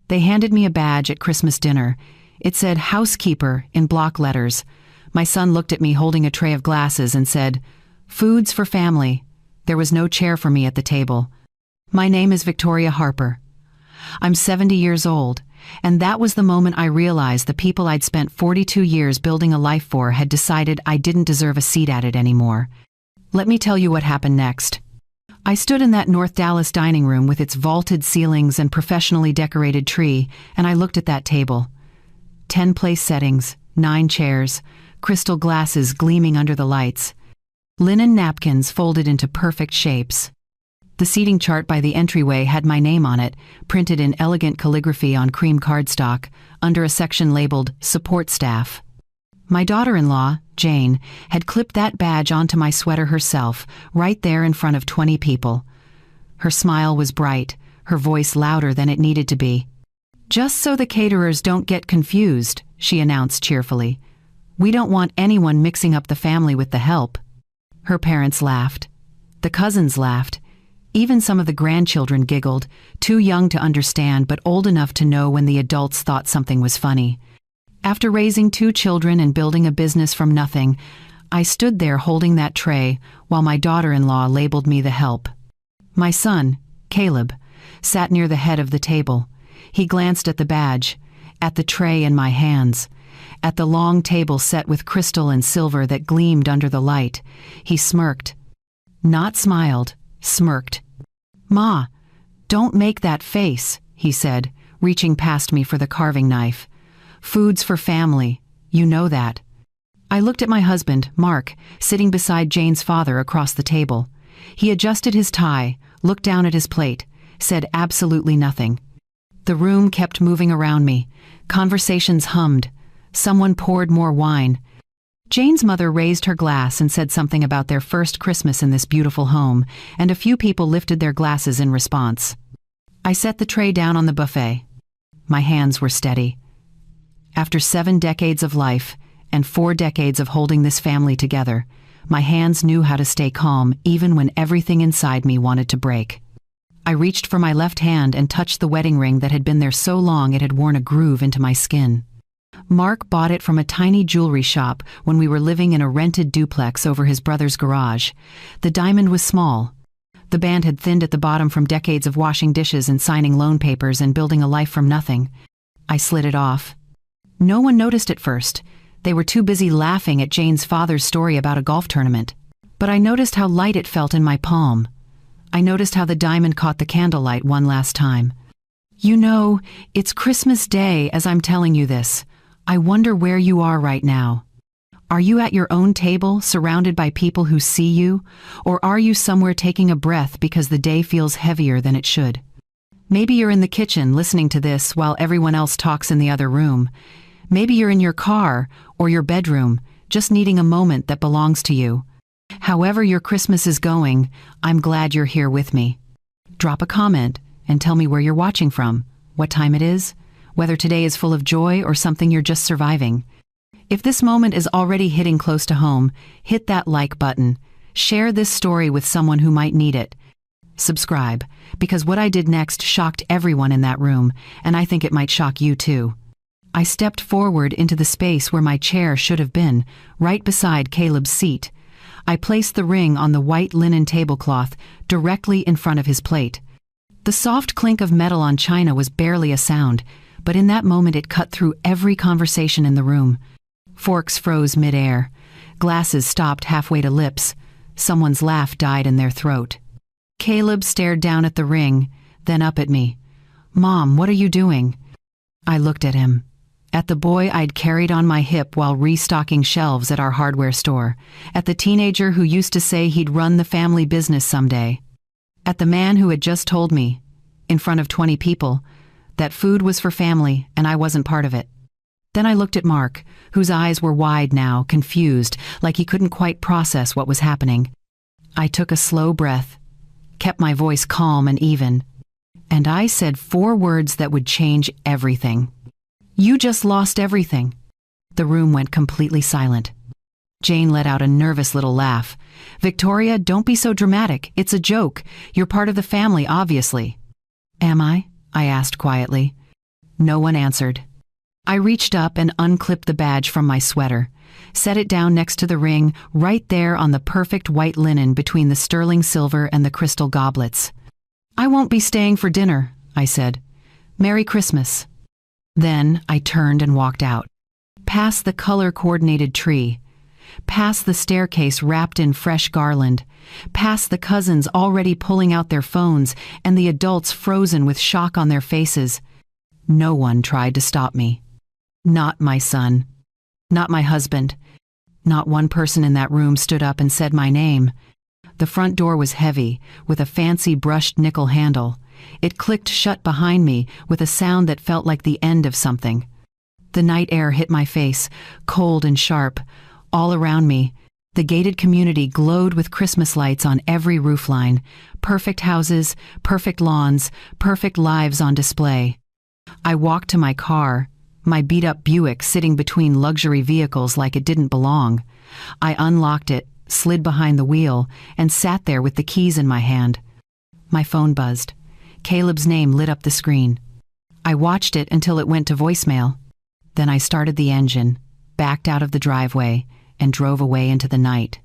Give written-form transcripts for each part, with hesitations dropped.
They handed me a badge at Christmas dinner. It said housekeeper in block letters. My son looked at me holding a tray of glasses and said, "Foods for family." There was no chair for me at the table. My name is Victoria Harper. I'm 70 years old, and that was the moment I realized the people I'd spent 42 years building a life for had decided I didn't deserve a seat at it anymore. Let me tell you what happened next. I stood in that North Dallas dining room with its vaulted ceilings and professionally decorated tree, and I looked at that table. 10 place settings, 9 chairs, crystal glasses gleaming under the lights, linen napkins folded into perfect shapes. The seating chart by the entryway had my name on it, printed in elegant calligraphy on cream cardstock, under a section labeled Support Staff. My daughter-in-law, Jane, had clipped that badge onto my sweater herself, right there in front of 20 people. Her smile was bright, her voice louder than it needed to be. "Just so the caterers don't get confused," she announced cheerfully. "We don't want anyone mixing up the family with the help." Her parents laughed. The cousins laughed. Even some of the grandchildren giggled, too young to understand but old enough to know when the adults thought something was funny. After raising 2 children and building a business from nothing, I stood there holding that tray while my daughter-in-law labeled me the help. My son, Caleb, sat near the head of the table. He glanced at the badge, at the tray in my hands, at the long table set with crystal and silver that gleamed under the light. He smirked. Not smiled, smirked. "Ma, don't make that face," he said, reaching past me for the carving knife. "Food's for family, you know that." I looked at my husband, Mark, sitting beside Jane's father across the table. He adjusted his tie, looked down at his plate, said absolutely nothing. The room kept moving around me. Conversations hummed. Someone poured more wine. Jane's mother raised her glass and said something about their first Christmas in this beautiful home, and a few people lifted their glasses in response. I set the tray down on the buffet. My hands were steady. After 7 decades of life and 4 decades of holding this family together, my hands knew how to stay calm even when everything inside me wanted to break. I reached for my left hand and touched the wedding ring that had been there so long it had worn a groove into my skin. Mark bought it from a tiny jewelry shop when we were living in a rented duplex over his brother's garage. The diamond was small. The band had thinned at the bottom from decades of washing dishes and signing loan papers and building a life from nothing. I slid it off. No one noticed at first. They were too busy laughing at Jane's father's story about a golf tournament. But I noticed how light it felt in my palm. I noticed how the diamond caught the candlelight one last time. You know, it's Christmas Day as I'm telling you this. I wonder where you are right now. Are you at your own table, surrounded by people who see you? Or are you somewhere taking a breath because the day feels heavier than it should? Maybe you're in the kitchen listening to this while everyone else talks in the other room. Maybe you're in your car or your bedroom, just needing a moment that belongs to you. However your Christmas is going, I'm glad you're here with me. Drop a comment and tell me where you're watching from, what time it is, whether today is full of joy or something you're just surviving. If this moment is already hitting close to home, hit that like button. Share this story with someone who might need it. Subscribe, because what I did next shocked everyone in that room, and I think it might shock you too. I stepped forward into the space where my chair should have been, right beside Caleb's seat. I placed the ring on the white linen tablecloth directly in front of his plate. The soft clink of metal on china was barely a sound, but in that moment it cut through every conversation in the room. Forks froze mid-air. Glasses stopped halfway to lips. Someone's laugh died in their throat. Caleb stared down at the ring, then up at me. "Mom, what are you doing?" I looked at him. At the boy I'd carried on my hip while restocking shelves at our hardware store. At the teenager who used to say he'd run the family business someday. At the man who had just told me, in front of 20 people, that food was for family and I wasn't part of it. Then I looked at Mark, whose eyes were wide now, confused, like he couldn't quite process what was happening. I took a slow breath, kept my voice calm and even, and I said 4 words that would change everything. "You just lost everything." The room went completely silent. Jane let out a nervous little laugh. "Victoria, don't be so dramatic. It's a joke. You're part of the family, obviously." "Am I?" I asked quietly. No one answered. I reached up and unclipped the badge from my sweater, set it down next to the ring, right there on the perfect white linen between the sterling silver and the crystal goblets. "I won't be staying for dinner," I said. "Merry Christmas." Then I turned and walked out, past the color-coordinated tree, past the staircase wrapped in fresh garland, past the cousins already pulling out their phones and the adults frozen with shock on their faces. No one tried to stop me. Not my son. Not my husband. Not one person in that room stood up and said my name. The front door was heavy, with a fancy brushed nickel handle. It clicked shut behind me with a sound that felt like the end of something. The night air hit my face, cold and sharp. All around me, the gated community glowed with Christmas lights on every roofline. Perfect houses, perfect lawns, perfect lives on display. I walked to my car, my beat-up Buick sitting between luxury vehicles like it didn't belong. I unlocked it, slid behind the wheel, and sat there with the keys in my hand. My phone buzzed. Caleb's name lit up the screen. I watched it until it went to voicemail. Then I started the engine, backed out of the driveway, and drove away into the night.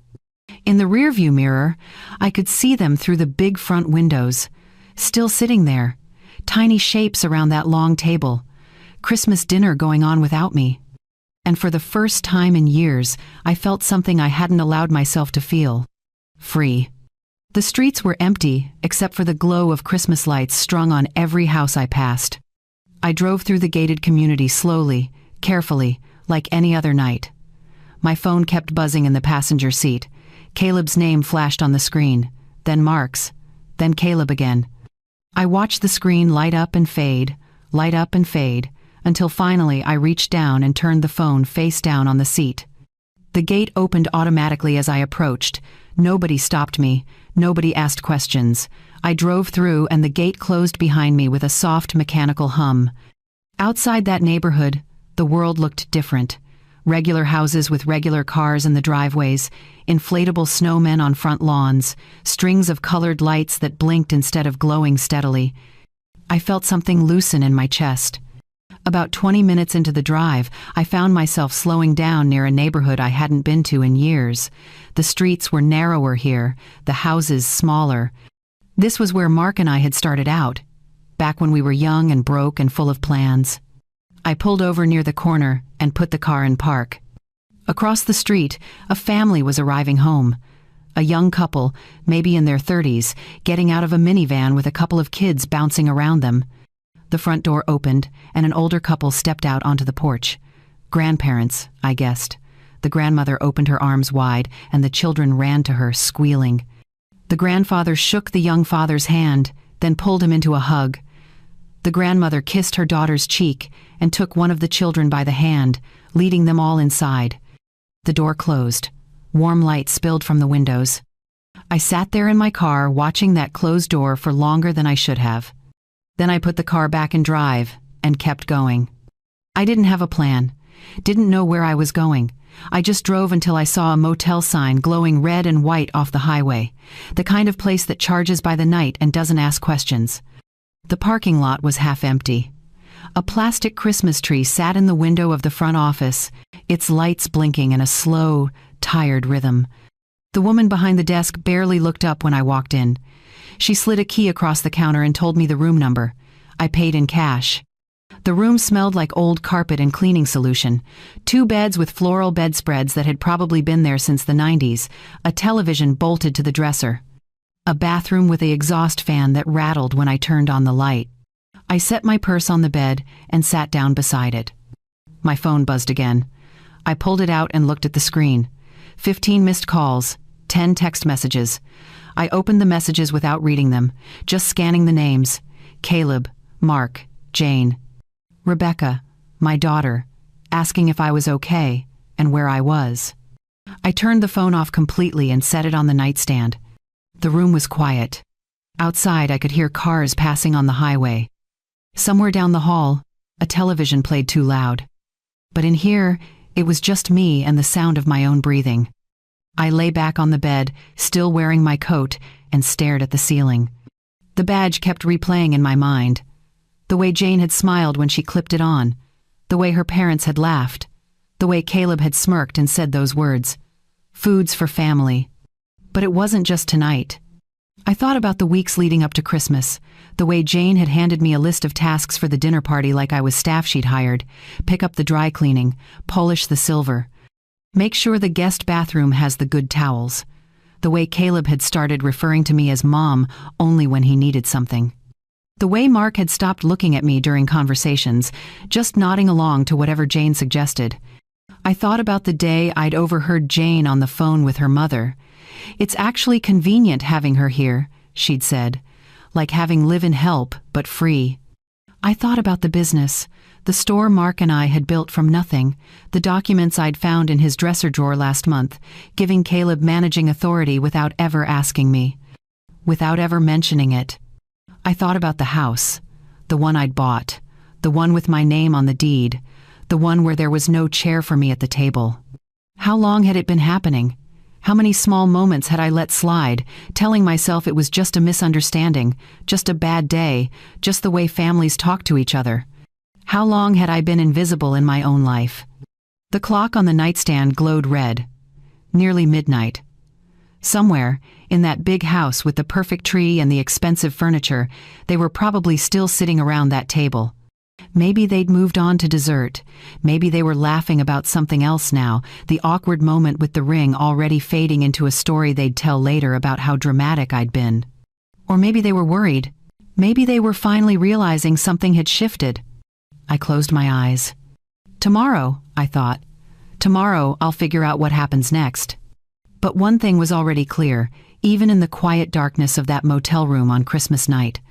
In the rearview mirror, I could see them through the big front windows, still sitting there, tiny shapes around that long table, Christmas dinner going on without me. And for the first time in years, I felt something I hadn't allowed myself to feel. Free. The streets were empty, except for the glow of Christmas lights strung on every house I passed. I drove through the gated community slowly, carefully, like any other night. My phone kept buzzing in the passenger seat. Caleb's name flashed on the screen, then Mark's, then Caleb again. I watched the screen light up and fade, until finally I reached down and turned the phone face down on the seat. The gate opened automatically as I approached. Nobody stopped me. Nobody asked questions. I drove through and the gate closed behind me with a soft mechanical hum. Outside that neighborhood, the world looked different. Regular houses with regular cars in the driveways, inflatable snowmen on front lawns, strings of colored lights that blinked instead of glowing steadily. I felt something loosen in my chest. About 20 minutes into the drive, I found myself slowing down near a neighborhood I hadn't been to in years. The streets were narrower here, the houses smaller. This was where Mark and I had started out, back when we were young and broke and full of plans. I pulled over near the corner and put the car in park. Across the street, a family was arriving home. A young couple, maybe in their 30s, getting out of a minivan with a couple of kids bouncing around them. The front door opened, and an older couple stepped out onto the porch. Grandparents, I guessed. The grandmother opened her arms wide, and the children ran to her, squealing. The grandfather shook the young father's hand, then pulled him into a hug. The grandmother kissed her daughter's cheek and took one of the children by the hand, leading them all inside. The door closed. Warm light spilled from the windows. I sat there in my car watching that closed door for longer than I should have. Then I put the car back in drive and kept going. I didn't have a plan, didn't know where I was going. I just drove until I saw a motel sign glowing red and white off the highway, the kind of place that charges by the night and doesn't ask questions. The parking lot was half empty. A plastic Christmas tree sat in the window of the front office, its lights blinking in a slow, tired rhythm. The woman behind the desk barely looked up when I walked in. She slid a key across the counter and told me the room number. I paid in cash. The room smelled like old carpet and cleaning solution. 2 beds with floral bedspreads that had probably been there since the 90s, a television bolted to the dresser. A bathroom with the exhaust fan that rattled when I turned on the light. I set my purse on the bed and sat down beside it. My phone buzzed again. I pulled it out and looked at the screen. 15 missed calls, 10 text messages. I opened the messages without reading them, just scanning the names. Caleb, Mark, Jane. Rebecca, my daughter, asking if I was okay and where I was. I turned the phone off completely and set it on the nightstand. The room was quiet. Outside, I could hear cars passing on the highway. Somewhere down the hall, a television played too loud. But in here, it was just me and the sound of my own breathing. I lay back on the bed, still wearing my coat, and stared at the ceiling. The badge kept replaying in my mind. The way Jane had smiled when she clipped it on. The way her parents had laughed. The way Caleb had smirked and said those words. Foods for family. But it wasn't just tonight. I thought about the weeks leading up to Christmas, the way Jane had handed me a list of tasks for the dinner party like I was staff she'd hired. Pick up the dry cleaning, polish the silver. Make sure the guest bathroom has the good towels. The way Caleb had started referring to me as Mom only when he needed something. The way Mark had stopped looking at me during conversations, just nodding along to whatever Jane suggested. I thought about the day I'd overheard Jane on the phone with her mother. "It's actually convenient having her here," she'd said, like having live-in help, but free. I thought about the business, the store Mark and I had built from nothing, the documents I'd found in his dresser drawer last month, giving Caleb managing authority without ever asking me, without ever mentioning it. I thought about the house, the one I'd bought, the one with my name on the deed, the one where there was no chair for me at the table. How long had it been happening? How many small moments had I let slide, telling myself it was just a misunderstanding, just a bad day, just the way families talk to each other? How long had I been invisible in my own life? The clock on the nightstand glowed red. Nearly midnight. Somewhere, in that big house with the perfect tree and the expensive furniture, they were probably still sitting around that table. Maybe they'd moved on to dessert. Maybe they were laughing about something else now, the awkward moment with the ring already fading into a story they'd tell later about how dramatic I'd been. Or maybe they were worried. Maybe they were finally realizing something had shifted. I closed my eyes. Tomorrow, I thought. Tomorrow I'll figure out what happens next. But one thing was already clear, even in the quiet darkness of that motel room on Christmas night.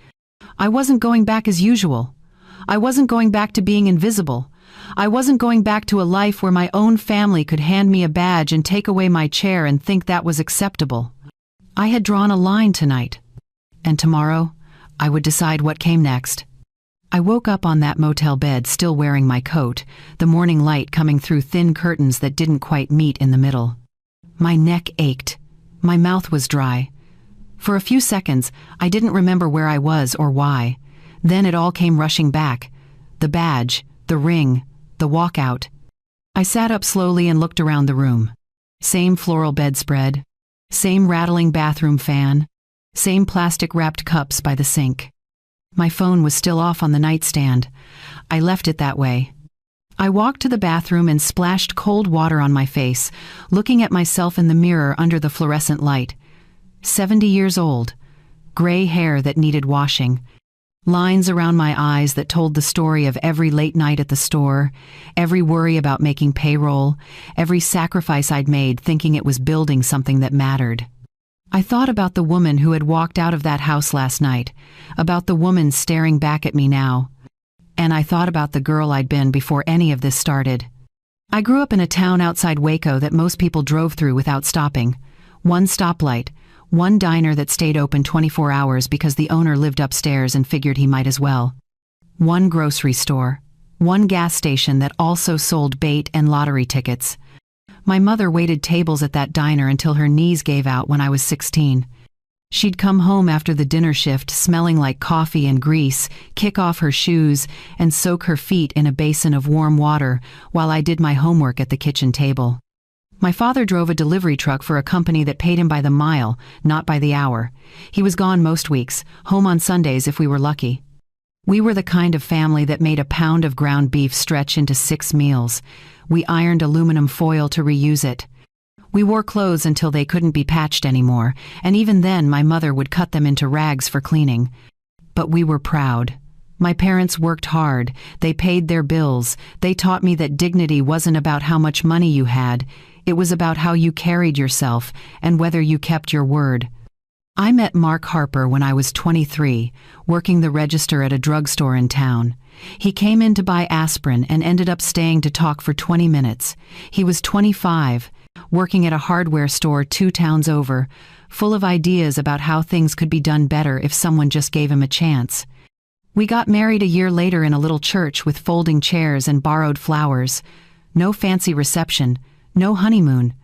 I wasn't going back as usual. I wasn't going back to being invisible. I wasn't going back to a life where my own family could hand me a badge and take away my chair and think that was acceptable. I had drawn a line tonight. And tomorrow, I would decide what came next. I woke up on that motel bed still wearing my coat, the morning light coming through thin curtains that didn't quite meet in the middle. My neck ached. My mouth was dry. For a few seconds, I didn't remember where I was or why. Then it all came rushing back. The badge, the ring, the walkout. I sat up slowly and looked around the room. Same floral bedspread. Same rattling bathroom fan. Same plastic-wrapped cups by the sink. My phone was still off on the nightstand. I left it that way. I walked to the bathroom and splashed cold water on my face, looking at myself in the mirror under the fluorescent light. 70 years old. Gray hair that needed washing. Lines around my eyes that told the story of every late night at the store, every worry about making payroll, every sacrifice I'd made thinking it was building something that mattered. I thought about the woman who had walked out of that house last night, about the woman staring back at me now. And I thought about the girl I'd been before any of this started. I grew up in a town outside Waco that most people drove through without stopping. One stoplight, one diner that stayed open 24 hours because the owner lived upstairs and figured he might as well. One grocery store. One gas station that also sold bait and lottery tickets. My mother waited tables at that diner until her knees gave out when I was 16. She'd come home after the dinner shift smelling like coffee and grease, kick off her shoes, and soak her feet in a basin of warm water while I did my homework at the kitchen table. My father drove a delivery truck for a company that paid him by the mile, not by the hour. He was gone most weeks, home on Sundays if we were lucky. We were the kind of family that made a pound of ground beef stretch into 6 meals. We ironed aluminum foil to reuse it. We wore clothes until they couldn't be patched anymore, and even then my mother would cut them into rags for cleaning. But we were proud. My parents worked hard. They paid their bills. They taught me that dignity wasn't about how much money you had. It was about how you carried yourself and whether you kept your word. I met Mark Harper when I was 23, working the register at a drugstore in town. He came in to buy aspirin and ended up staying to talk for 20 minutes. He was 25, working at a hardware store 2 towns over, full of ideas about how things could be done better if someone just gave him a chance. We got married a year later in a little church with folding chairs and borrowed flowers. No fancy reception, no honeymoon.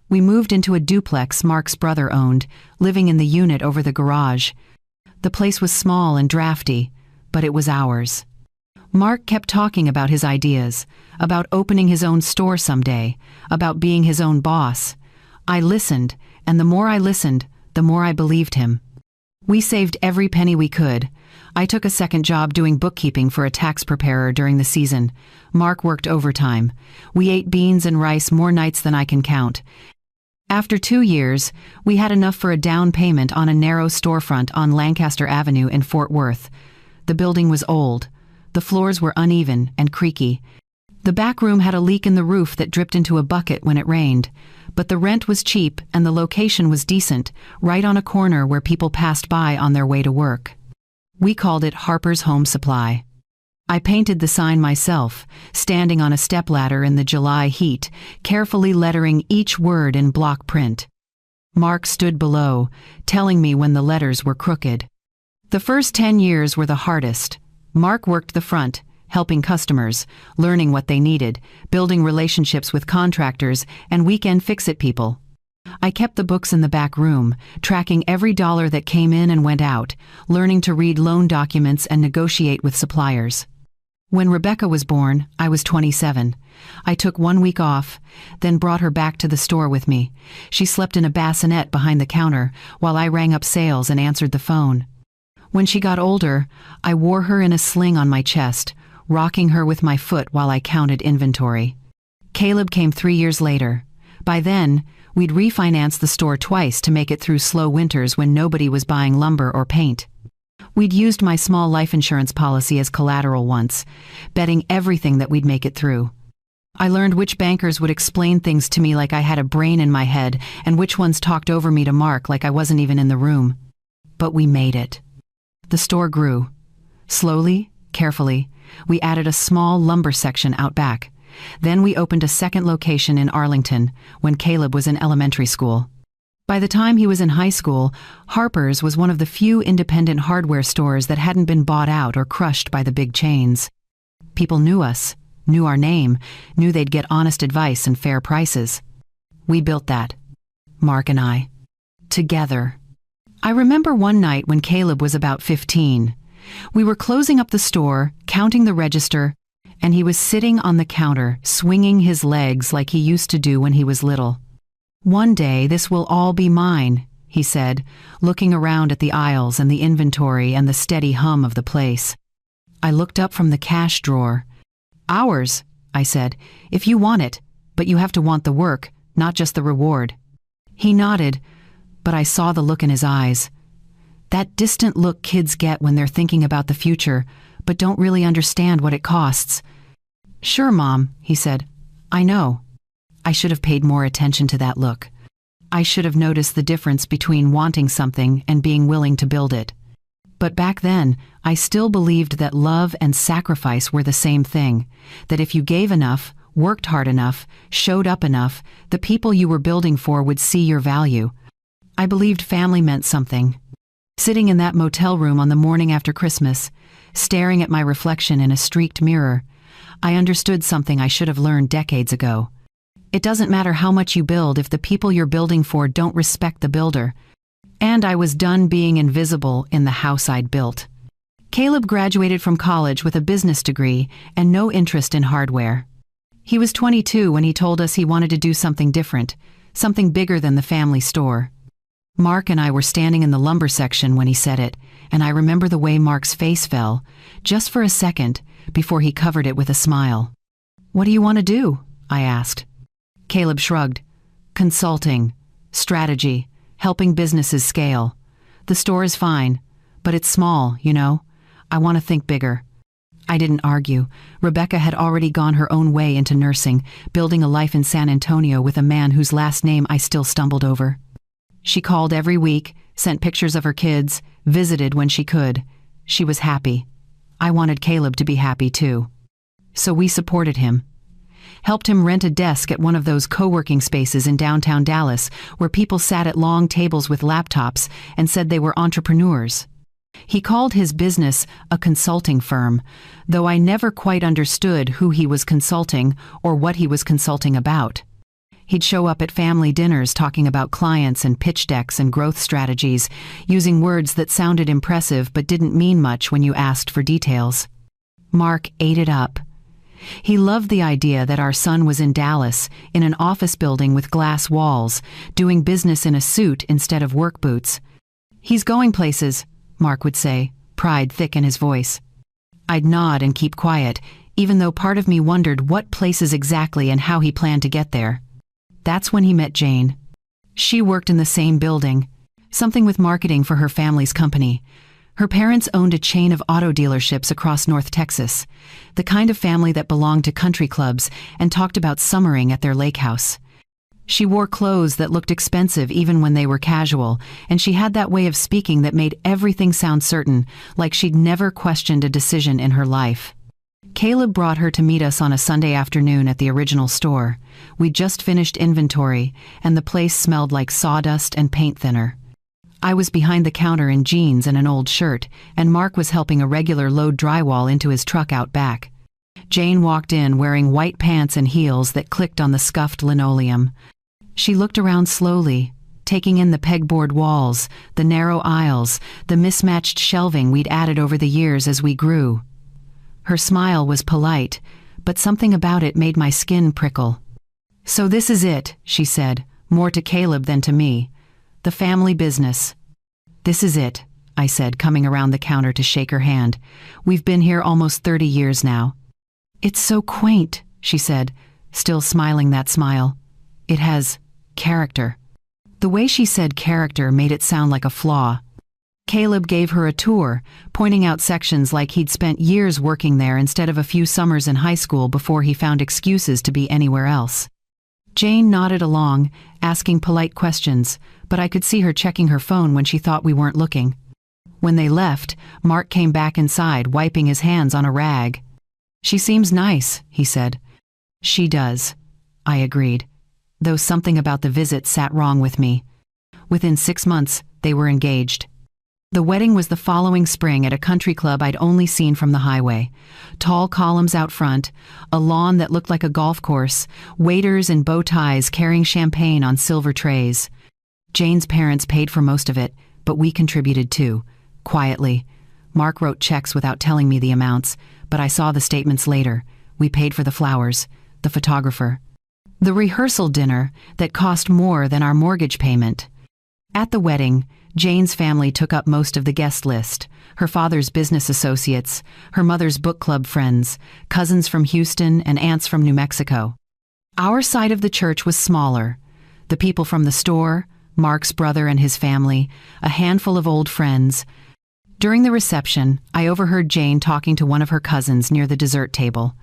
We moved into a duplex Mark's brother owned, living in the unit over the garage. The place was small and drafty. but it was ours. Mark kept talking about his ideas, about opening his own store someday, about being his own boss. I listened, and the more I listened, the more I believed him. We saved every penny we could. I took a second job doing bookkeeping for a tax preparer during the season. Mark worked overtime. We ate beans and rice more nights than I can count. After 2 years, we had enough for a down payment on a narrow storefront on Lancaster Avenue in Fort Worth. The building was old. The floors were uneven and creaky. The back room had a leak in the roof that dripped into a bucket when it rained. But the rent was cheap and the location was decent, right on a corner where people passed by on their way to work. We called it Harper's Home Supply. I painted the sign myself, standing on a stepladder in the July heat, carefully lettering each word in block print. Mark stood below, telling me when the letters were crooked. The first 10 years were the hardest. Mark worked the front, helping customers, learning what they needed, building relationships with contractors and weekend fix-it people. I kept the books in the back room, tracking every dollar that came in and went out, learning to read loan documents and negotiate with suppliers. When Rebecca was born, I was 27. I took 1 week off, then brought her back to the store with me. She slept in a bassinet behind the counter while I rang up sales and answered the phone. When she got older, I wore her in a sling on my chest, rocking her with my foot while I counted inventory. Caleb came 3 years later. By then, we'd refinanced the store twice to make it through slow winters when nobody was buying lumber or paint. We'd used my small life insurance policy as collateral once, betting everything that we'd make it through. I learned which bankers would explain things to me like I had a brain in my head and which ones talked over me to Mark like I wasn't even in the room. But we made it. The store grew. Slowly, carefully, we added a small lumber section out back. Then we opened a second location in Arlington when Caleb was in elementary school. By the time he was in high school, Harper's was one of the few independent hardware stores that hadn't been bought out or crushed by the big chains. People knew us, knew our name, knew they'd get honest advice and fair prices. We built that. Mark and I. Together. I remember one night when Caleb was about 15. We were closing up the store, counting the register, and he was sitting on the counter, swinging his legs like he used to do when he was little. "One day this will all be mine," he said, looking around at the aisles and the inventory and the steady hum of the place. I looked up from the cash drawer. "Ours," I said, "if you want it, but you have to want the work, not just the reward." He nodded, but I saw the look in his eyes. That distant look kids get when they're thinking about the future, but don't really understand what it costs. "Sure, Mom," he said. "I know." I should have paid more attention to that look. I should have noticed the difference between wanting something and being willing to build it. But back then, I still believed that love and sacrifice were the same thing, that if you gave enough, worked hard enough, showed up enough, the people you were building for would see your value. I believed family meant something. Sitting in that motel room on the morning after Christmas, staring at my reflection in a streaked mirror, I understood something I should have learned decades ago. It doesn't matter how much you build if the people you're building for don't respect the builder. And I was done being invisible in the house I'd built. Caleb graduated from college with a business degree and no interest in hardware. He was 22 when he told us he wanted to do something different, something bigger than the family store. Mark and I were standing in the lumber section when he said it, and I remember the way Mark's face fell, just for a second, before he covered it with a smile. "What do you want to do?" I asked. Caleb shrugged. "Consulting, strategy, helping businesses scale. The store is fine, but it's small, you know. I want to think bigger." I didn't argue. Rebecca had already gone her own way into nursing, building a life in San Antonio with a man whose last name I still stumbled over. She called every week, sent pictures of her kids, visited when she could. She was happy. I wanted Caleb to be happy too. So we supported him. Helped him rent a desk at one of those co-working spaces in downtown Dallas where people sat at long tables with laptops and said they were entrepreneurs. He called his business a consulting firm, though I never quite understood who he was consulting or what he was consulting about. He'd show up at family dinners talking about clients and pitch decks and growth strategies, using words that sounded impressive but didn't mean much when you asked for details. Mark ate it up. He loved the idea that our son was in Dallas, in an office building with glass walls, doing business in a suit instead of work boots. "He's going places," Mark would say, pride thick in his voice. I'd nod and keep quiet, even though part of me wondered what places exactly and how he planned to get there. That's when he met Jane. She worked in the same building, something with marketing for her family's company. Her parents owned a chain of auto dealerships across North Texas, the kind of family that belonged to country clubs and talked about summering at their lake house. She wore clothes that looked expensive even when they were casual, and she had that way of speaking that made everything sound certain, like she'd never questioned a decision in her life. Caleb brought her to meet us on a Sunday afternoon at the original store. We'd just finished inventory, and the place smelled like sawdust and paint thinner. I was behind the counter in jeans and an old shirt, and Mark was helping a regular load drywall into his truck out back. Jane walked in wearing white pants and heels that clicked on the scuffed linoleum. She looked around slowly, taking in the pegboard walls, the narrow aisles, the mismatched shelving we'd added over the years as we grew. Her smile was polite, but something about it made my skin prickle. "So this is it," she said, more to Caleb than to me. "The family business." "This is it," I said, coming around the counter to shake her hand. "We've been here almost 30 years now." "It's so quaint," she said, still smiling that smile. "It has character." The way she said character made it sound like a flaw. Caleb gave her a tour, pointing out sections like he'd spent years working there instead of a few summers in high school before he found excuses to be anywhere else. Jane nodded along, asking polite questions, but I could see her checking her phone when she thought we weren't looking. When they left, Mark came back inside, wiping his hands on a rag. "She seems nice," he said. "She does," I agreed, though something about the visit sat wrong with me. Within 6 months, they were engaged. The wedding was the following spring at a country club I'd only seen from the highway. Tall columns out front, a lawn that looked like a golf course, waiters in bow ties carrying champagne on silver trays. Jane's parents paid for most of it, but we contributed too, quietly. Mark wrote checks without telling me the amounts, but I saw the statements later. We paid for the flowers, the photographer, the rehearsal dinner that cost more than our mortgage payment. At the wedding, Jane's family took up most of the guest list: her father's business associates, her mother's book club friends, cousins from Houston, and aunts from New Mexico. Our side of the church was smaller. The people from the store, Mark's brother and his family, a handful of old friends. During the reception, I overheard Jane talking to one of her cousins near the dessert table.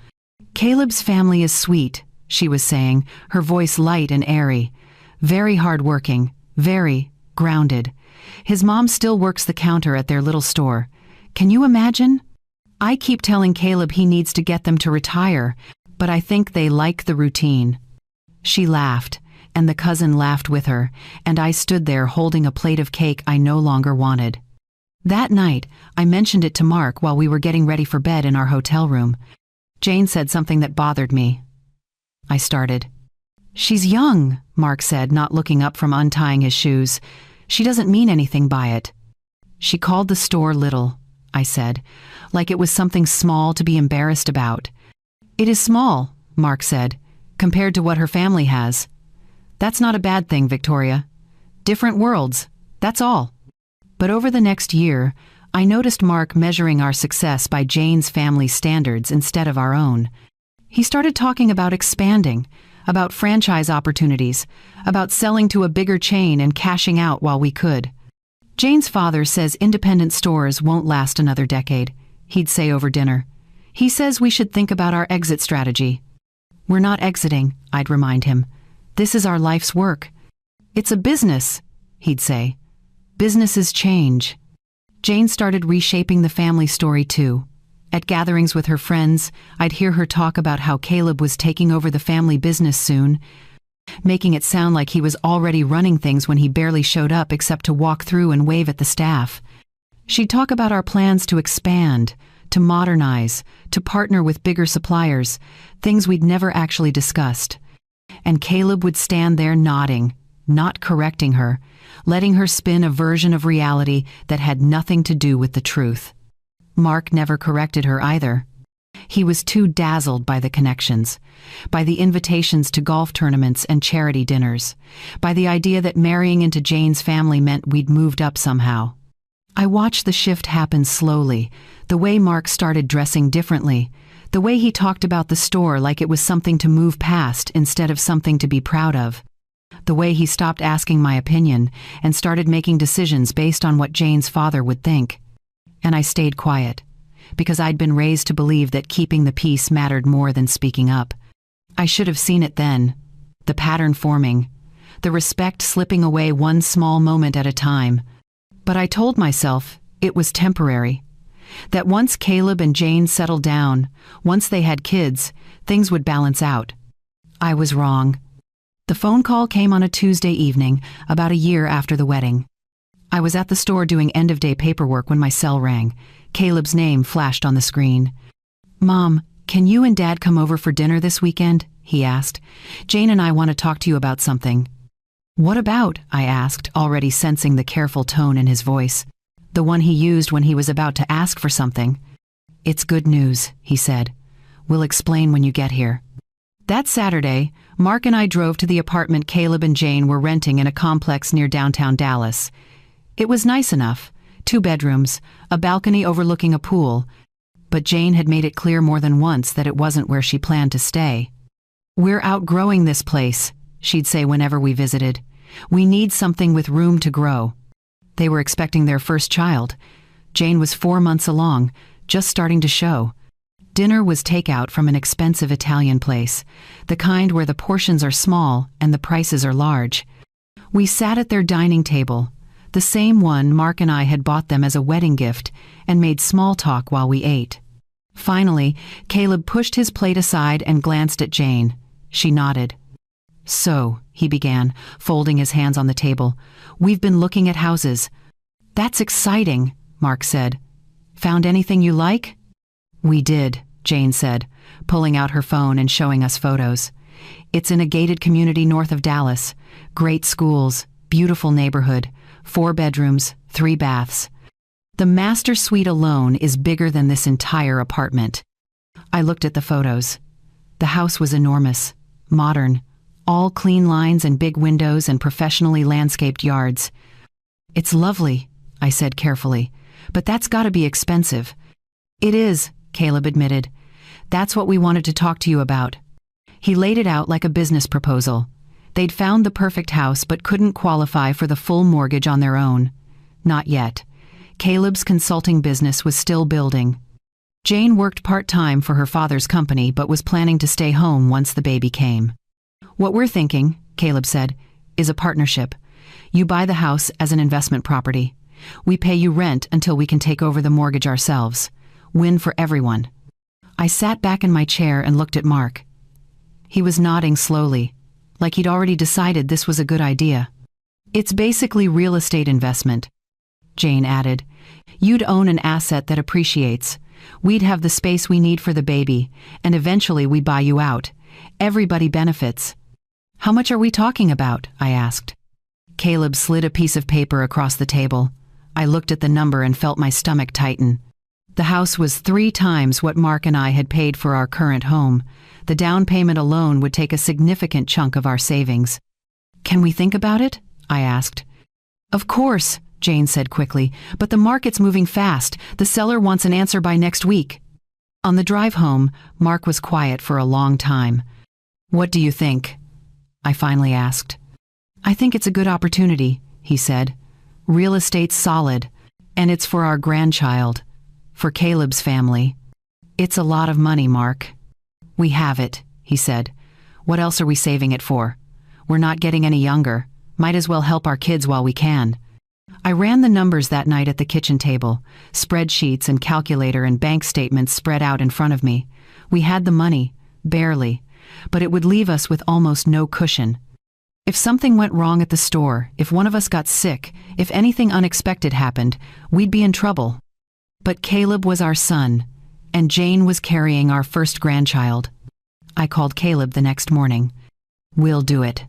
"Caleb's family is sweet," she was saying, her voice light and airy. "Very hardworking, very grounded. His mom still works the counter at their little store. Can you imagine? I keep telling Caleb he needs to get them to retire, but I think they like the routine." She laughed, and the cousin laughed with her, and I stood there holding a plate of cake I no longer wanted. That night, I mentioned it to Mark while we were getting ready for bed in our hotel room. Jane said something that bothered me. I started. "She's young," Mark said, not looking up from untying his shoes. "She doesn't mean anything by it." "She called the store little," I said, like it was something small to be embarrassed about. "It is small," Mark said, "compared to what her family has." "That's not a bad thing, Victoria. Different worlds, that's all." But over the next year, I noticed Mark measuring our success by Jane's family standards instead of our own. He started talking about expanding, about franchise opportunities, about selling to a bigger chain and cashing out while we could. "Jane's father says independent stores won't last another decade," he'd say over dinner. "He says we should think about our exit strategy." "We're not exiting," I'd remind him. "This is our life's work." "It's a business," he'd say. "Businesses change." Jane started reshaping the family story too. At gatherings with her friends, I'd hear her talk about how Caleb was taking over the family business soon, making it sound like he was already running things when he barely showed up except to walk through and wave at the staff. She'd talk about our plans to expand, to modernize, to partner with bigger suppliers, things we'd never actually discussed. And Caleb would stand there nodding, not correcting her, letting her spin a version of reality that had nothing to do with the truth. Mark never corrected her either. He was too dazzled by the connections, by the invitations to golf tournaments and charity dinners, by the idea that marrying into Jane's family meant we'd moved up somehow. I watched the shift happen slowly, the way Mark started dressing differently, the way he talked about the store like it was something to move past instead of something to be proud of, the way he stopped asking my opinion and started making decisions based on what Jane's father would think. And I stayed quiet, because I'd been raised to believe that keeping the peace mattered more than speaking up. I should have seen it then, the pattern forming, the respect slipping away one small moment at a time. But I told myself it was temporary, that once Caleb and Jane settled down, once they had kids, things would balance out. I was wrong. The phone call came on a Tuesday evening, about a year after the wedding. I was at the store doing end-of-day paperwork when my cell rang. Caleb's name flashed on the screen. "Mom, can you and Dad come over for dinner this weekend?" he asked. "Jane and I want to talk to you about something." "What about?" I asked, already sensing the careful tone in his voice, the one he used when he was about to ask for something. "It's good news," he said. "We'll explain when you get here." That Saturday, Mark and I drove to the apartment Caleb and Jane were renting in a complex near downtown Dallas. It was nice enough, 2 bedrooms, a balcony overlooking a pool, but Jane had made it clear more than once that it wasn't where she planned to stay. "We're outgrowing this place," she'd say whenever we visited. "We need something with room to grow." They were expecting their first child. Jane was 4 months along, just starting to show. Dinner was takeout from an expensive Italian place, the kind where the portions are small and the prices are large. We sat at their dining table, the same one Mark and I had bought them as a wedding gift, and made small talk while we ate. Finally, Caleb pushed his plate aside and glanced at Jane. She nodded. "So," he began, folding his hands on the table, "we've been looking at houses." "That's exciting," Mark said. "Found anything you like?" "We did," Jane said, pulling out her phone and showing us photos. "It's in a gated community north of Dallas. Great schools, beautiful neighborhood, 4 bedrooms, 3 baths. The master suite alone is bigger than this entire apartment." I looked at the photos. The house was enormous, modern, all clean lines and big windows and professionally landscaped yards. "It's lovely," I said carefully, "but that's gotta be expensive." "It is," Caleb admitted. "That's what we wanted to talk to you about." He laid it out like a business proposal. They'd found the perfect house but couldn't qualify for the full mortgage on their own. Not yet. Caleb's consulting business was still building. Jane worked part-time for her father's company but was planning to stay home once the baby came. "What we're thinking," Caleb said, "is a partnership. You buy the house as an investment property. We pay you rent until we can take over the mortgage ourselves. Win for everyone." I sat back in my chair and looked at Mark. He was nodding slowly, like he'd already decided this was a good idea. "It's basically real estate investment," Jane added. "You'd own an asset that appreciates. We'd have the space we need for the baby, and eventually we buy you out. Everybody benefits." "How much are we talking about?" I asked. Caleb slid a piece of paper across the table. I looked at the number and felt my stomach tighten. The house was 3 times what Mark and I had paid for our current home. The down payment alone would take a significant chunk of our savings. "Can we think about it?" I asked. "Of course," Jane said quickly, "but the market's moving fast. The seller wants an answer by next week." On the drive home, Mark was quiet for a long time. "What do you think?" I finally asked. "I think it's a good opportunity," he said. "Real estate's solid, and it's for our grandchild. For Caleb's family. It's a lot of money, Mark." "We have it," he said. "What else are we saving it for? We're not getting any younger. Might as well help our kids while we can." I ran the numbers that night at the kitchen table, spreadsheets and calculator and bank statements spread out in front of me. We had the money, barely, but it would leave us with almost no cushion. If something went wrong at the store, if one of us got sick, if anything unexpected happened, we'd be in trouble. But Caleb was our son, and Jane was carrying our first grandchild. I called Caleb the next morning. "We'll do it,"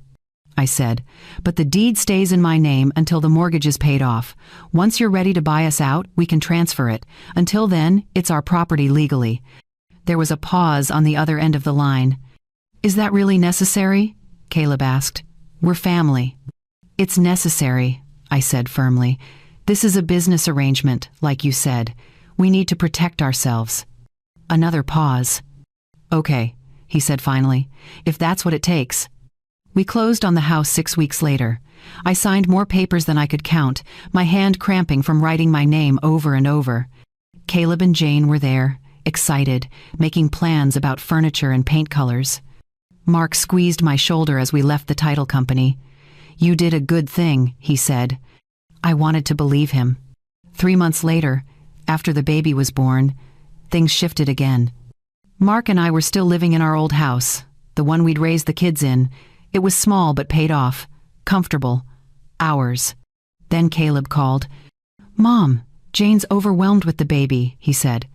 I said, "but the deed stays in my name until the mortgage is paid off. Once you're ready to buy us out, we can transfer it. Until then, it's our property legally." There was a pause on the other end of the line. "Is that really necessary?" Caleb asked. "We're family." "It's necessary," I said firmly. "This is a business arrangement, like you said. We need to protect ourselves." Another pause. "Okay," he said finally, "if that's what it takes." We closed on the house 6 weeks later. I signed more papers than I could count, my hand cramping from writing my name over and over. Caleb and Jane were there, excited, making plans about furniture and paint colors. Mark squeezed my shoulder as we left the title company. "You did a good thing," he said. I wanted to believe him. 3 months later, after the baby was born, things shifted again. Mark and I were still living in our old house, the one we'd raised the kids in. It was small but paid off, comfortable, ours. Then Caleb called. "Mom, Jane's overwhelmed with the baby," he said.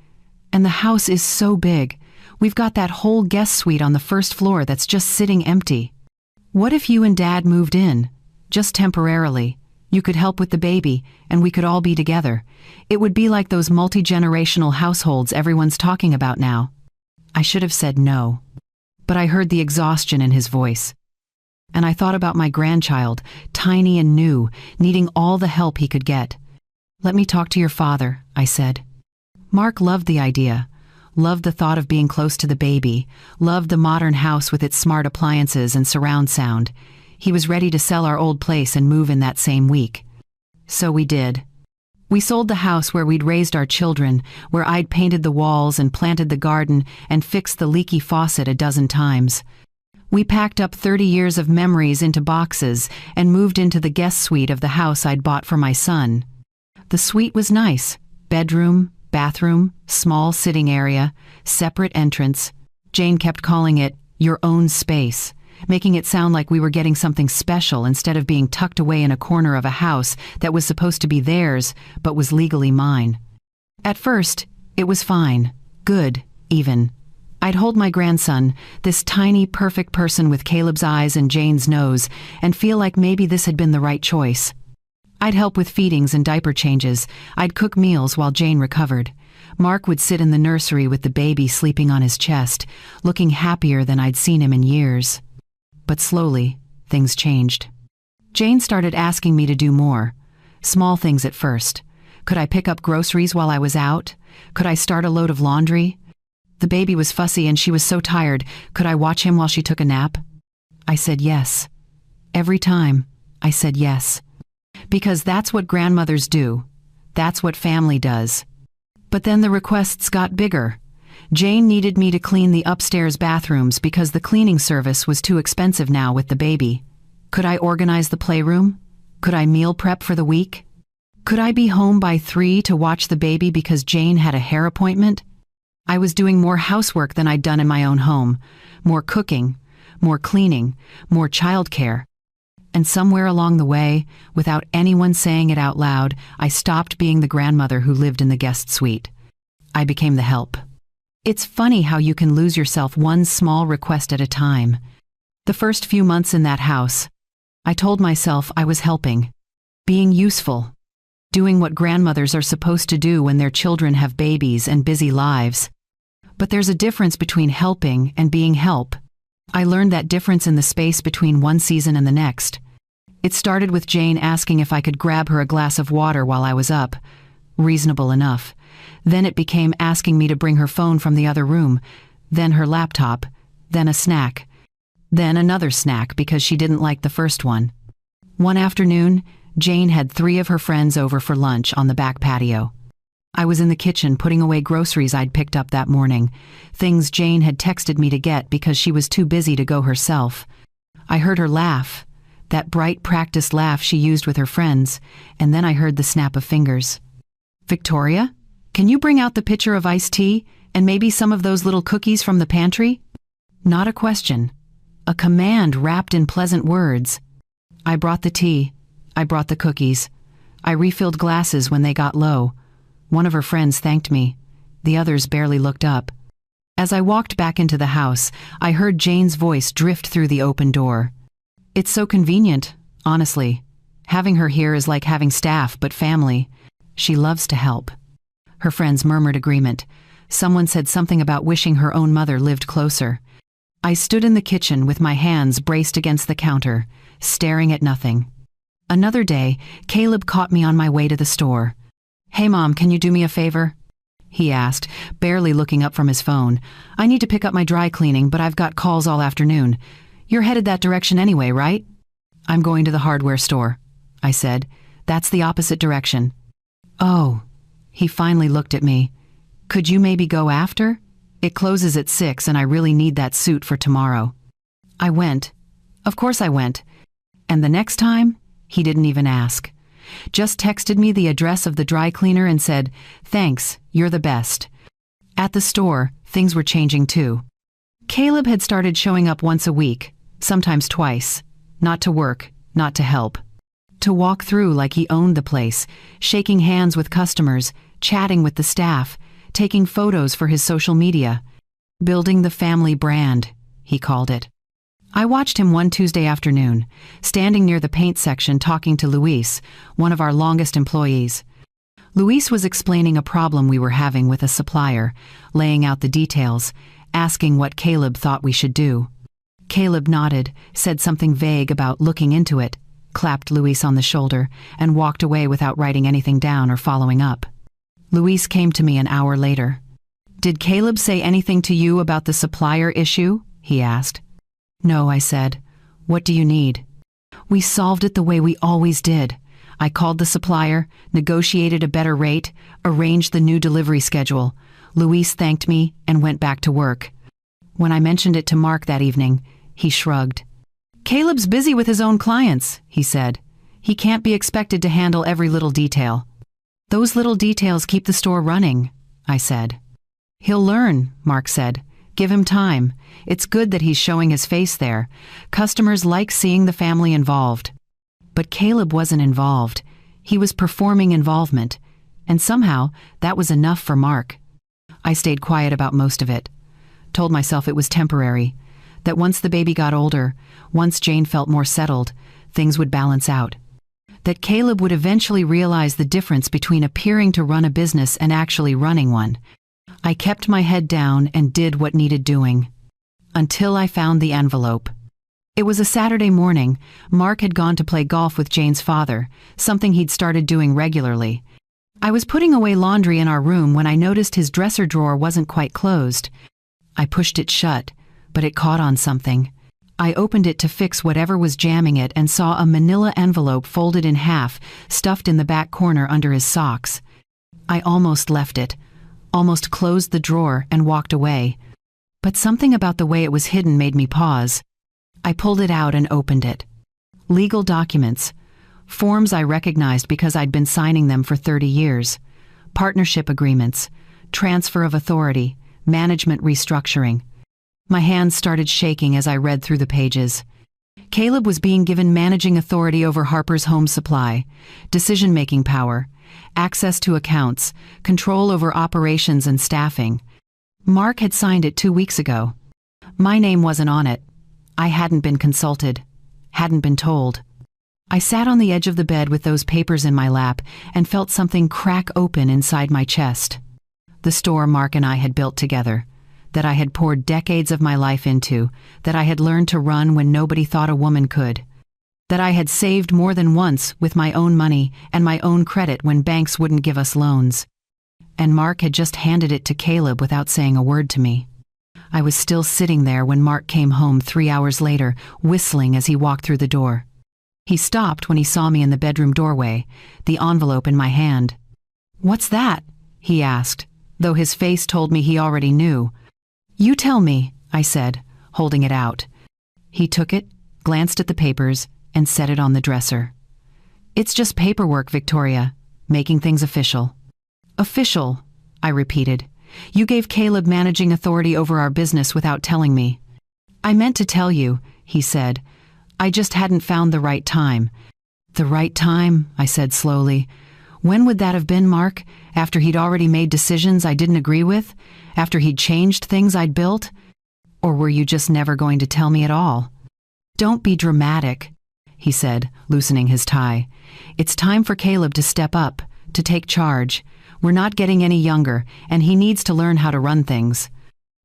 "And the house is so big. We've got that whole guest suite on the first floor that's just sitting empty. What if you and Dad moved in, just temporarily? You could help with the baby, and we could all be together. It would be like those multigenerational households everyone's talking about now." I should have said no, but I heard the exhaustion in his voice. And I thought about my grandchild, tiny and new, needing all the help he could get. "Let me talk to your father," I said. Mark loved the idea, loved the thought of being close to the baby, loved the modern house with its smart appliances and surround sound. He was ready to sell our old place and move in that same week. So we did. We sold the house where we'd raised our children, where I'd painted the walls and planted the garden and fixed the leaky faucet a dozen times. We packed up 30 years of memories into boxes and moved into the guest suite of the house I'd bought for my son. The suite was nice. Bedroom, bathroom, small sitting area, separate entrance. Jane kept calling it your own space, making it sound like we were getting something special instead of being tucked away in a corner of a house that was supposed to be theirs but was legally mine. At first, it was fine, good, even. I'd hold my grandson, this tiny, perfect person with Caleb's eyes and Jane's nose, and feel like maybe this had been the right choice. I'd help with feedings and diaper changes. I'd cook meals while Jane recovered. Mark would sit in the nursery with the baby sleeping on his chest, looking happier than I'd seen him in years. But slowly, things changed. Jane started asking me to do more. Small things at first. Could I pick up groceries while I was out? Could I start a load of laundry? The baby was fussy and she was so tired. Could I watch him while she took a nap? I said yes. Every time, I said yes. Because that's what grandmothers do. That's what family does. But then the requests got bigger. Jane needed me to clean the upstairs bathrooms because the cleaning service was too expensive now with the baby. Could I organize the playroom? Could I meal prep for the week? Could I be home by 3 to watch the baby because Jane had a hair appointment? I was doing more housework than I'd done in my own home. More cooking, more cleaning, more childcare. And somewhere along the way, without anyone saying it out loud, I stopped being the grandmother who lived in the guest suite. I became the help. It's funny how you can lose yourself one small request at a time. The first few months in that house, I told myself I was helping, being useful, doing what grandmothers are supposed to do when their children have babies and busy lives. But there's a difference between helping and being help. I learned that difference in the space between one season and the next. It started with Jane asking if I could grab her a glass of water while I was up. Reasonable enough. Then it became asking me to bring her phone from the other room, then her laptop, then a snack, then another snack because she didn't like the first one. One afternoon, Jane had 3 of her friends over for lunch on the back patio. I was in the kitchen putting away groceries I'd picked up that morning, things Jane had texted me to get because she was too busy to go herself. I heard her laugh, that bright practiced laugh she used with her friends, and then I heard the snap of fingers. "Victoria, can you bring out the pitcher of iced tea and maybe some of those little cookies from the pantry?" Not a question, a command wrapped in pleasant words. I brought the tea. I brought the cookies. I refilled glasses when they got low. One of her friends thanked me. The others barely looked up. As I walked back into the house, I heard Jane's voice drift through the open door. It's so convenient, honestly. Having her here is like having staff, but family. She loves to help." Her friends murmured agreement. Someone said something about wishing her own mother lived closer. I stood in the kitchen with my hands braced against the counter, staring at nothing. Another day, Caleb caught me on my way to the store. "Hey Mom, can you do me a favor?" he asked, barely looking up from his phone. "I need to pick up my dry cleaning, but I've got calls all afternoon. You're headed that direction anyway, right?" "I'm going to the hardware store," I said. "That's the opposite direction." "Oh." He finally looked at me. "Could you maybe go after? It closes at 6 and I really need that suit for tomorrow." I went. Of course I went. And the next time, he didn't even ask. Just texted me the address of the dry cleaner and said, "Thanks, you're the best." At the store, things were changing too. Caleb had started showing up once a week, sometimes twice. Not to work, not to help. To walk through like he owned the place, shaking hands with customers, chatting with the staff, taking photos for his social media. Building the family brand, he called it. I watched him one Tuesday afternoon, standing near the paint section talking to Luis, one of our longest employees. Luis was explaining a problem we were having with a supplier, laying out the details, asking what Caleb thought we should do. Caleb nodded, said something vague about looking into it, clapped Luis on the shoulder, and walked away without writing anything down or following up. Luis came to me an hour later. "Did Caleb say anything to you about the supplier issue?" he asked. "No," I said. "What do you need?" "We solved it the way we always did. I called the supplier, negotiated a better rate, arranged the new delivery schedule. Luis thanked me and went back to work." When I mentioned it to Mark that evening, he shrugged. "Caleb's busy with his own clients," he said. "He can't be expected to handle every little detail." "Those little details keep the store running," I said. "He'll learn," Mark said. "Give him time. It's good that he's showing his face there. Customers like seeing the family involved." But Caleb wasn't involved. He was performing involvement. And somehow, that was enough for Mark. I stayed quiet about most of it. Told myself it was temporary. That once the baby got older, once Jane felt more settled, things would balance out. That Caleb would eventually realize the difference between appearing to run a business and actually running one. I kept my head down and did what needed doing. Until I found the envelope. It was a Saturday morning. Mark had gone to play golf with Jane's father, something he'd started doing regularly. I was putting away laundry in our room when I noticed his dresser drawer wasn't quite closed. I pushed it shut, but it caught on something. I opened it to fix whatever was jamming it and saw a manila envelope folded in half, stuffed in the back corner under his socks. I almost left it, almost closed the drawer and walked away. But something about the way it was hidden made me pause. I pulled it out and opened it. Legal documents. Forms I recognized because I'd been signing them for 30 years. Partnership agreements. Transfer of authority. Management restructuring. My hands started shaking as I read through the pages. Caleb was being given managing authority over Harper's Home Supply, decision-making power, access to accounts, control over operations and staffing. Mark had signed it 2 weeks ago. My name wasn't on it. I hadn't been consulted, hadn't been told. I sat on the edge of the bed with those papers in my lap and felt something crack open inside my chest. The store Mark and I had built together, that I had poured decades of my life into, that I had learned to run when nobody thought a woman could, that I had saved more than once with my own money and my own credit when banks wouldn't give us loans. And Mark had just handed it to Caleb without saying a word to me. I was still sitting there when Mark came home 3 hours later, whistling as he walked through the door. He stopped when he saw me in the bedroom doorway, the envelope in my hand. "What's that?" he asked, though his face told me he already knew. "You tell me," I said, holding it out. He took it, glanced at the papers, and set it on the dresser. "It's just paperwork, Victoria, making things official." "Official," I repeated. "You gave Caleb managing authority over our business without telling me." "I meant to tell you," he said. "I just hadn't found the right time." "The right time," I said slowly. "When would that have been, Mark? After he'd already made decisions I didn't agree with? After he'd changed things I'd built? Or were you just never going to tell me at all?" "Don't be dramatic," he said, loosening his tie. "It's time for Caleb to step up, to take charge. We're not getting any younger, and he needs to learn how to run things."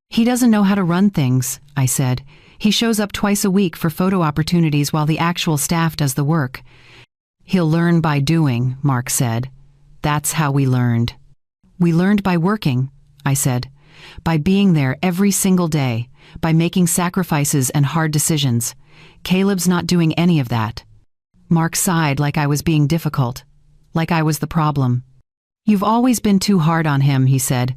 "He doesn't know how to run things," I said. "He shows up twice a week for photo opportunities while the actual staff does the work." "He'll learn by doing," Mark said. "That's how we learned." "We learned by working," I said. "By being there every single day, by making sacrifices and hard decisions. Caleb's not doing any of that." Mark sighed like I was being difficult, like I was the problem. "You've always been too hard on him," he said.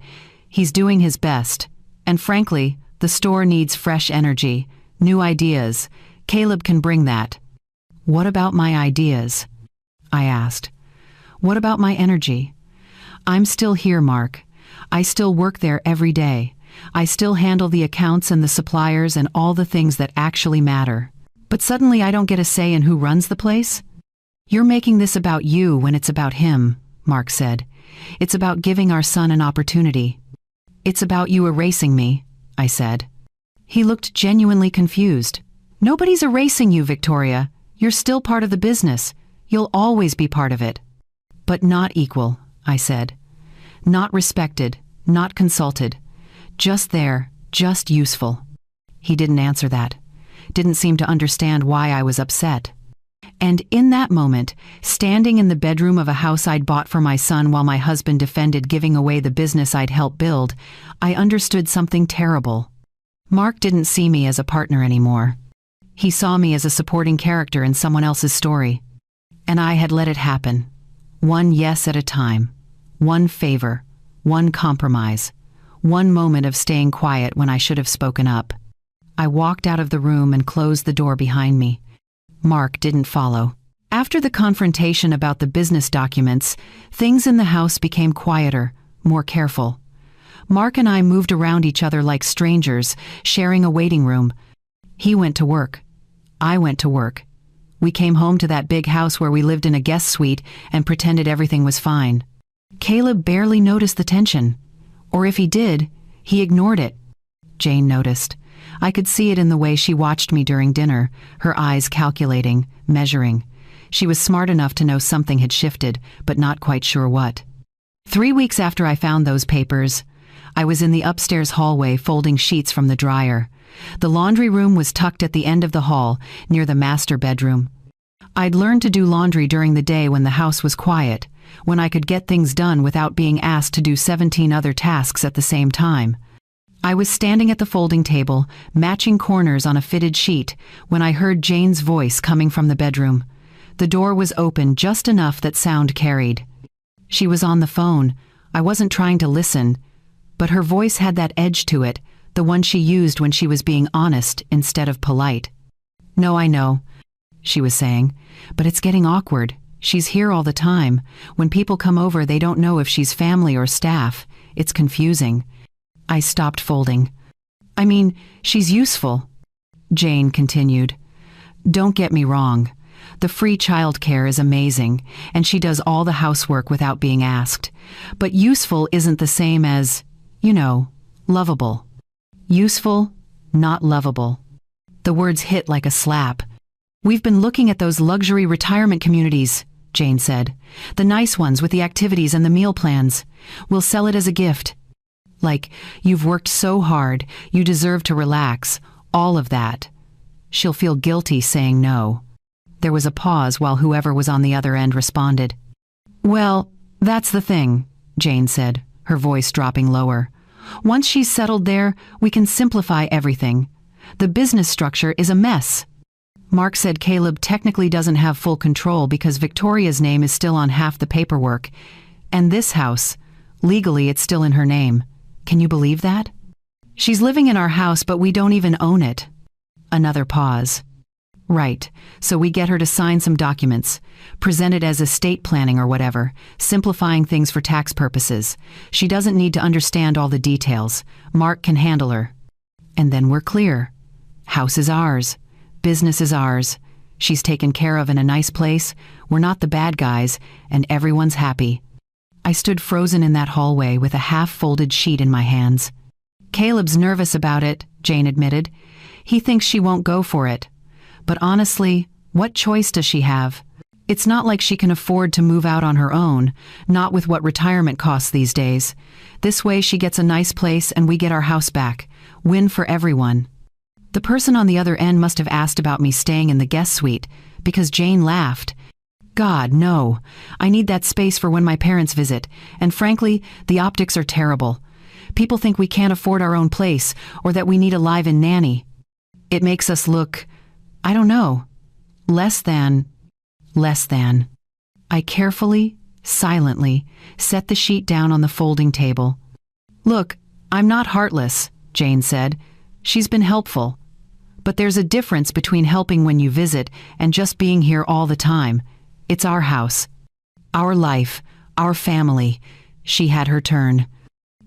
"He's doing his best. And frankly, the store needs fresh energy, new ideas. Caleb can bring that." "What about my ideas?" I asked. "What about my energy?" "I'm still here, Mark. I still work there every day. I still handle the accounts and the suppliers and all the things that actually matter. But suddenly I don't get a say in who runs the place?" "You're making this about you when it's about him," Mark said. "It's about giving our son an opportunity." "It's about you erasing me," I said. He looked genuinely confused. "Nobody's erasing you, Victoria. You're still part of the business. You'll always be part of it." "But not equal," I said. "Not respected, not consulted. Just there, just useful." He didn't answer that. Didn't seem to understand why I was upset. And in that moment, standing in the bedroom of a house I'd bought for my son while my husband defended giving away the business I'd helped build, I understood something terrible. Mark didn't see me as a partner anymore. He saw me as a supporting character in someone else's story. And I had let it happen. One yes at a time. One favor. One compromise. One moment of staying quiet when I should have spoken up. I walked out of the room and closed the door behind me. Mark didn't follow. After the confrontation about the business documents, things in the house became quieter, more careful. Mark and I moved around each other like strangers, sharing a waiting room. He went to work. I went to work. We came home to that big house where we lived in a guest suite and pretended everything was fine. Caleb barely noticed the tension. Or if he did, he ignored it. Jane noticed. I could see it in the way she watched me during dinner, her eyes calculating, measuring. She was smart enough to know something had shifted, but not quite sure what. 3 weeks after I found those papers, I was in the upstairs hallway folding sheets from the dryer. The laundry room was tucked at the end of the hall, near the master bedroom. I'd learned to do laundry during the day when the house was quiet, when I could get things done without being asked to do 17 other tasks at the same time. I was standing at the folding table, matching corners on a fitted sheet, when I heard Jane's voice coming from the bedroom. The door was open just enough that sound carried. She was on the phone. I wasn't trying to listen, but her voice had that edge to it, the one she used when she was being honest instead of polite. "No, I know," she was saying, "but it's getting awkward. She's here all the time. When people come over, they don't know if she's family or staff. It's confusing." I stopped folding. "I mean, she's useful," Jane continued. "Don't get me wrong. The free childcare is amazing, and she does all the housework without being asked. But useful isn't the same as, lovable. Useful, not lovable." The words hit like a slap. "We've been looking at those luxury retirement communities," Jane said. "The nice ones with the activities and the meal plans. We'll sell it as a gift. Like, you've worked so hard, you deserve to relax, all of that." She'll feel guilty saying no. There was a pause while whoever was on the other end responded. "Well, that's the thing," Jane said, her voice dropping lower. "Once she's settled there, we can simplify everything. The business structure is a mess." Mark said Caleb technically doesn't have full control because Victoria's name is still on half the paperwork. And this house, legally it's still in her name. Can you believe that? "She's living in our house, but we don't even own it." Another pause. "Right, so we get her to sign some documents, present it as estate planning or whatever, simplifying things for tax purposes. She doesn't need to understand all the details. Mark can handle her. And then we're clear. House is ours. Business is ours. She's taken care of in a nice place. We're not the bad guys, and everyone's happy." I stood frozen in that hallway with a half-folded sheet in my hands. "Caleb's nervous about it," Jane admitted. "He thinks she won't go for it. But honestly, what choice does she have? It's not like she can afford to move out on her own, not with what retirement costs these days. This way she gets a nice place and we get our house back. Win for everyone. The person on the other end must have asked about me staying in the guest suite, because Jane laughed. God, no. I need that space for when my parents visit, and frankly, the optics are terrible. People think we can't afford our own place, or that we need a live-in nanny. It makes us look, I don't know, less than. I carefully, silently, set the sheet down on the folding table. Look, I'm not heartless, Jane said. She's been helpful. But there's a difference between helping when you visit and just being here all the time. It's our house, our life, our family. She had her turn.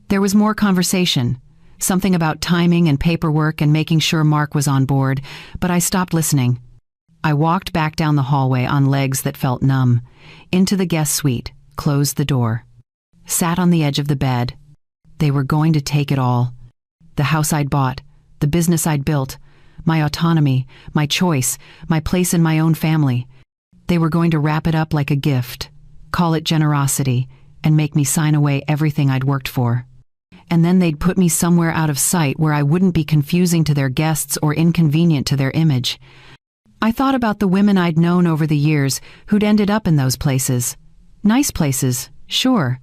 There was more conversation, something about timing and paperwork and making sure Mark was on board, but I stopped listening. I walked back down the hallway on legs that felt numb, into the guest suite, closed the door, sat on the edge of the bed. They were going to take it all. The house I'd bought, the business I'd built, my autonomy, my choice, my place in my own family. They were going to wrap it up like a gift, call it generosity, and make me sign away everything I'd worked for. And then they'd put me somewhere out of sight where I wouldn't be confusing to their guests or inconvenient to their image. I thought about the women I'd known over the years who'd ended up in those places. Nice places, sure.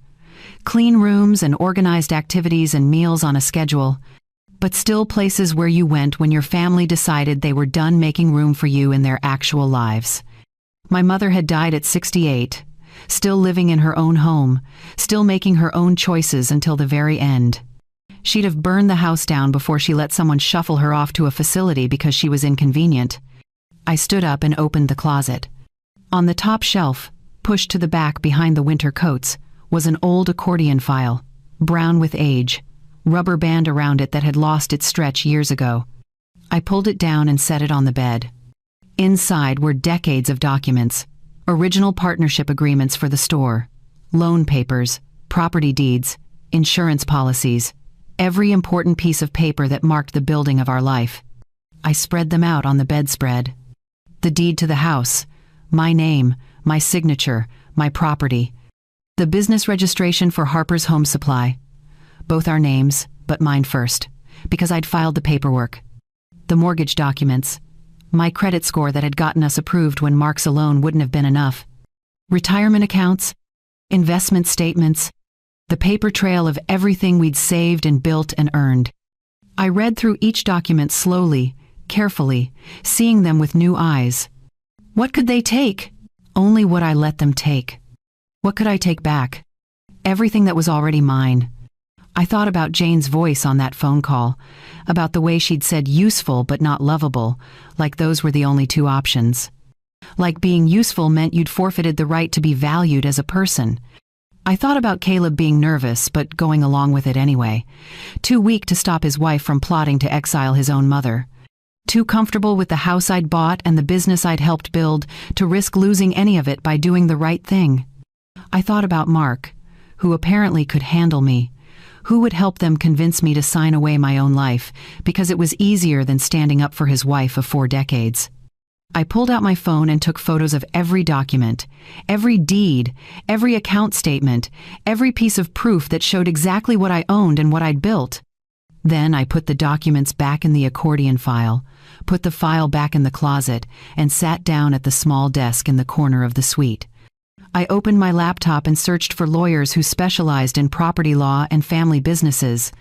Clean rooms and organized activities and meals on a schedule. But still places where you went when your family decided they were done making room for you in their actual lives. My mother had died at 68, still living in her own home, still making her own choices until the very end. She'd have burned the house down before she let someone shuffle her off to a facility because she was inconvenient. I stood up and opened the closet. On the top shelf, pushed to the back behind the winter coats, was an old accordion file, brown with age, rubber band around it that had lost its stretch years ago. I pulled it down and set it on the bed. Inside were decades of documents, original partnership agreements for the store, loan papers, property deeds, insurance policies, every important piece of paper that marked the building of our life. I spread them out on the bedspread. The deed to the house, my name, my signature, my property. The business registration for Harper's Home Supply. Both our names, but mine first, because I'd filed the paperwork. The mortgage documents. My credit score that had gotten us approved when Mark's alone wouldn't have been enough. Retirement accounts, investment statements, the paper trail of everything we'd saved and built and earned. I read through each document slowly, carefully, seeing them with new eyes. What could they take? Only what I let them take. What could I take back? Everything that was already mine. I thought about Jane's voice on that phone call, about the way she'd said useful but not lovable, like those were the only two options. Like being useful meant you'd forfeited the right to be valued as a person. I thought about Caleb being nervous, but going along with it anyway. Too weak to stop his wife from plotting to exile his own mother. Too comfortable with the house I'd bought and the business I'd helped build to risk losing any of it by doing the right thing. I thought about Mark, who apparently could handle me. Who would help them convince me to sign away my own life, because it was easier than standing up for his wife of 4 decades. I pulled out my phone and took photos of every document, every deed, every account statement, every piece of proof that showed exactly what I owned and what I'd built. Then I put the documents back in the accordion file, put the file back in the closet, and sat down at the small desk in the corner of the suite. I opened my laptop and searched for lawyers who specialized in property law and family businesses.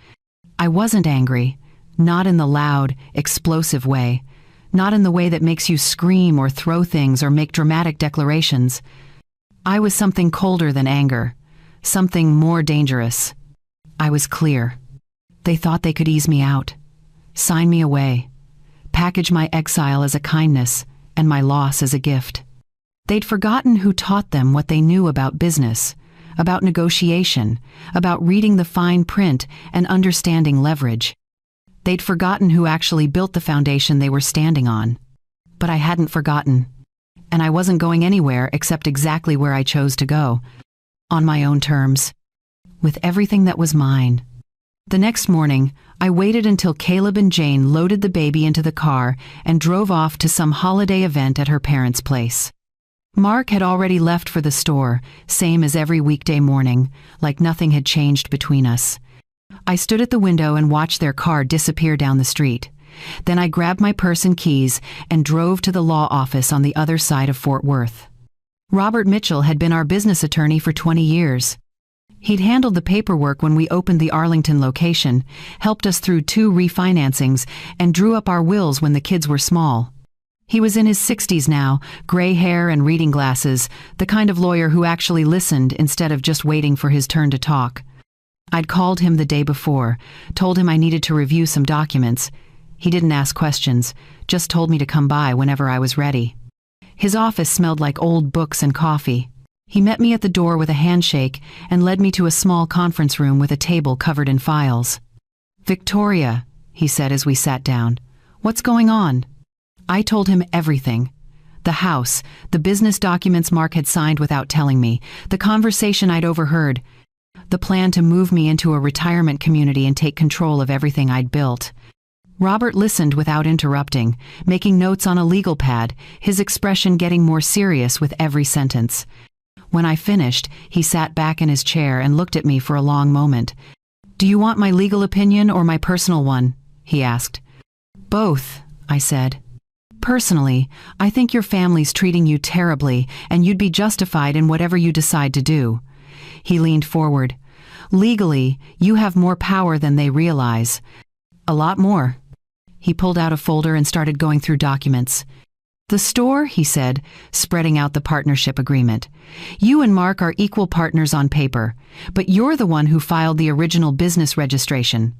I wasn't angry, not in the loud, explosive way, not in the way that makes you scream or throw things or make dramatic declarations. I was something colder than anger, something more dangerous. I was clear. They thought they could ease me out, sign me away, package my exile as a kindness and my loss as a gift. They'd forgotten who taught them what they knew about business, about negotiation, about reading the fine print and understanding leverage. They'd forgotten who actually built the foundation they were standing on. But I hadn't forgotten, and I wasn't going anywhere except exactly where I chose to go, on my own terms, with everything that was mine. The next morning, I waited until Caleb and Jane loaded the baby into the car and drove off to some holiday event at her parents' place. Mark had already left for the store, same as every weekday morning, like nothing had changed between us. I stood at the window and watched their car disappear down the street. Then I grabbed my purse and keys and drove to the law office on the other side of Fort Worth. Robert Mitchell had been our business attorney for 20 years. He'd handled the paperwork when we opened the Arlington location, helped us through 2 refinancings, and drew up our wills when the kids were small. He was in his 60s now, gray hair and reading glasses, the kind of lawyer who actually listened instead of just waiting for his turn to talk. I'd called him the day before, told him I needed to review some documents. He didn't ask questions, just told me to come by whenever I was ready. His office smelled like old books and coffee. He met me at the door with a handshake and led me to a small conference room with a table covered in files. "Victoria," he said as we sat down, "what's going on?" I told him everything. The house, the business documents Mark had signed without telling me, the conversation I'd overheard, the plan to move me into a retirement community and take control of everything I'd built. Robert listened without interrupting, making notes on a legal pad, his expression getting more serious with every sentence. When I finished, he sat back in his chair and looked at me for a long moment. "Do you want my legal opinion or my personal one?" he asked. "Both," I said. "Personally, I think your family's treating you terribly, and you'd be justified in whatever you decide to do." He leaned forward. "Legally, you have more power than they realize. A lot more." He pulled out a folder and started going through documents. "The store," he said, spreading out the partnership agreement. "You and Mark are equal partners on paper, but you're the one who filed the original business registration.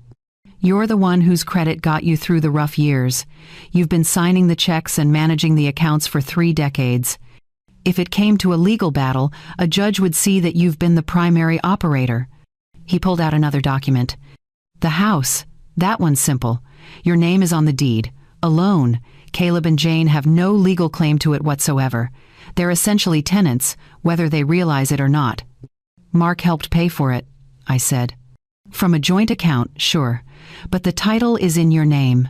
You're the one whose credit got you through the rough years. You've been signing the checks and managing the accounts for 3 decades. If it came to a legal battle, a judge would see that you've been the primary operator." He pulled out another document. "The house, that one's simple. Your name is on the deed. Alone, Caleb and Jane have no legal claim to it whatsoever. They're essentially tenants, whether they realize it or not." "Mark helped pay for it," I said. "From a joint account, sure, but the title is in your name.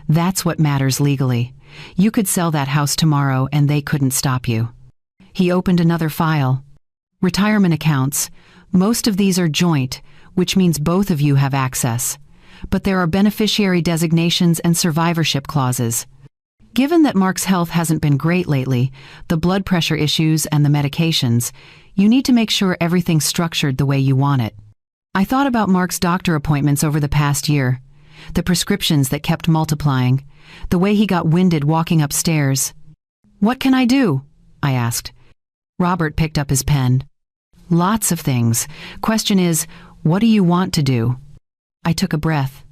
That's what matters legally. You could sell that house tomorrow and they couldn't stop you." He opened another file. "Retirement accounts. Most of these are joint, which means both of you have access. But there are beneficiary designations and survivorship clauses. Given that Mark's health hasn't been great lately, the blood pressure issues and the medications, you need to make sure everything's structured the way you want it." I thought about Mark's doctor appointments over the past year, the prescriptions that kept multiplying, the way he got winded walking upstairs. "What can I do?" I asked. Robert picked up his pen. "Lots of things. Question is, what do you want to do?" I took a breath.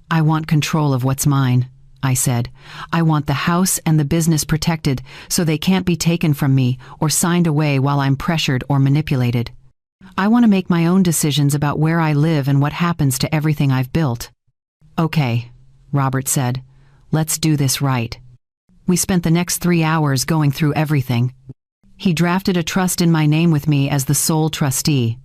"I want control of what's mine," I said. "I want the house and the business protected so they can't be taken from me or signed away while I'm pressured or manipulated. I want to make my own decisions about where I live and what happens to everything I've built." "Okay," Robert said. "Let's do this right." We spent the next 3 hours going through everything. He drafted a trust in my name with me as the sole trustee.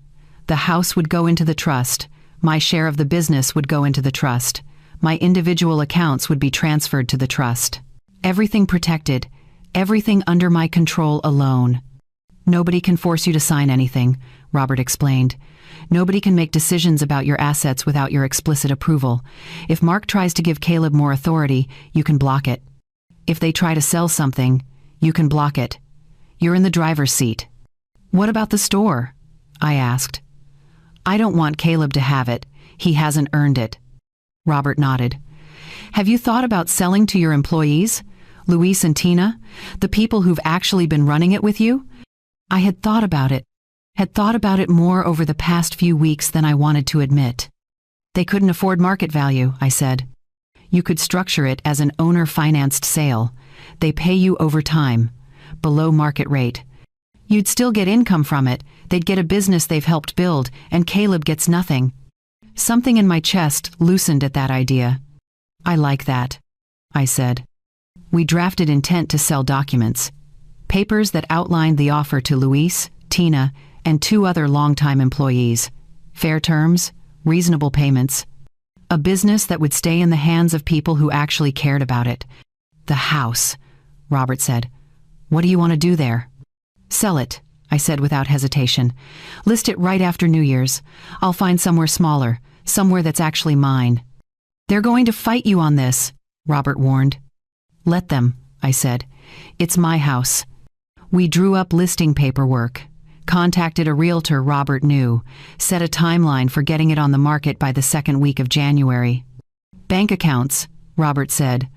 The house would go into the trust. My share of the business would go into the trust. My individual accounts would be transferred to the trust. Everything protected, everything under my control alone. "Nobody can force you to sign anything," Robert explained. "Nobody can make decisions about your assets without your explicit approval. If Mark tries to give Caleb more authority, you can block it. If they try to sell something, you can block it. You're in the driver's seat." "What about the store?" I asked. "I don't want Caleb to have it. He hasn't earned it." Robert nodded. "Have you thought about selling to your employees? Luis and Tina? The people who've actually been running it with you?" I had thought about it more over the past few weeks than I wanted to admit. "They couldn't afford market value," I said. "You could structure it as an owner-financed sale. They pay you over time, below market rate. You'd still get income from it. They'd get a business they've helped build, and Caleb gets nothing." Something in my chest loosened at that idea. "I like that," I said. We drafted intent to sell documents, papers that outlined the offer to Luis, Tina, and 2 other longtime employees. Fair terms, reasonable payments. A business that would stay in the hands of people who actually cared about it. The house, Robert said. What do you want to do there? Sell it, I said without hesitation. List it right after New Year's. I'll find somewhere smaller, somewhere that's actually mine. They're going to fight you on this, Robert warned. Let them, I said. It's my house. We drew up listing paperwork, contacted a realtor Robert knew, set a timeline for getting it on the market by the second week of January. Bank accounts, Robert said.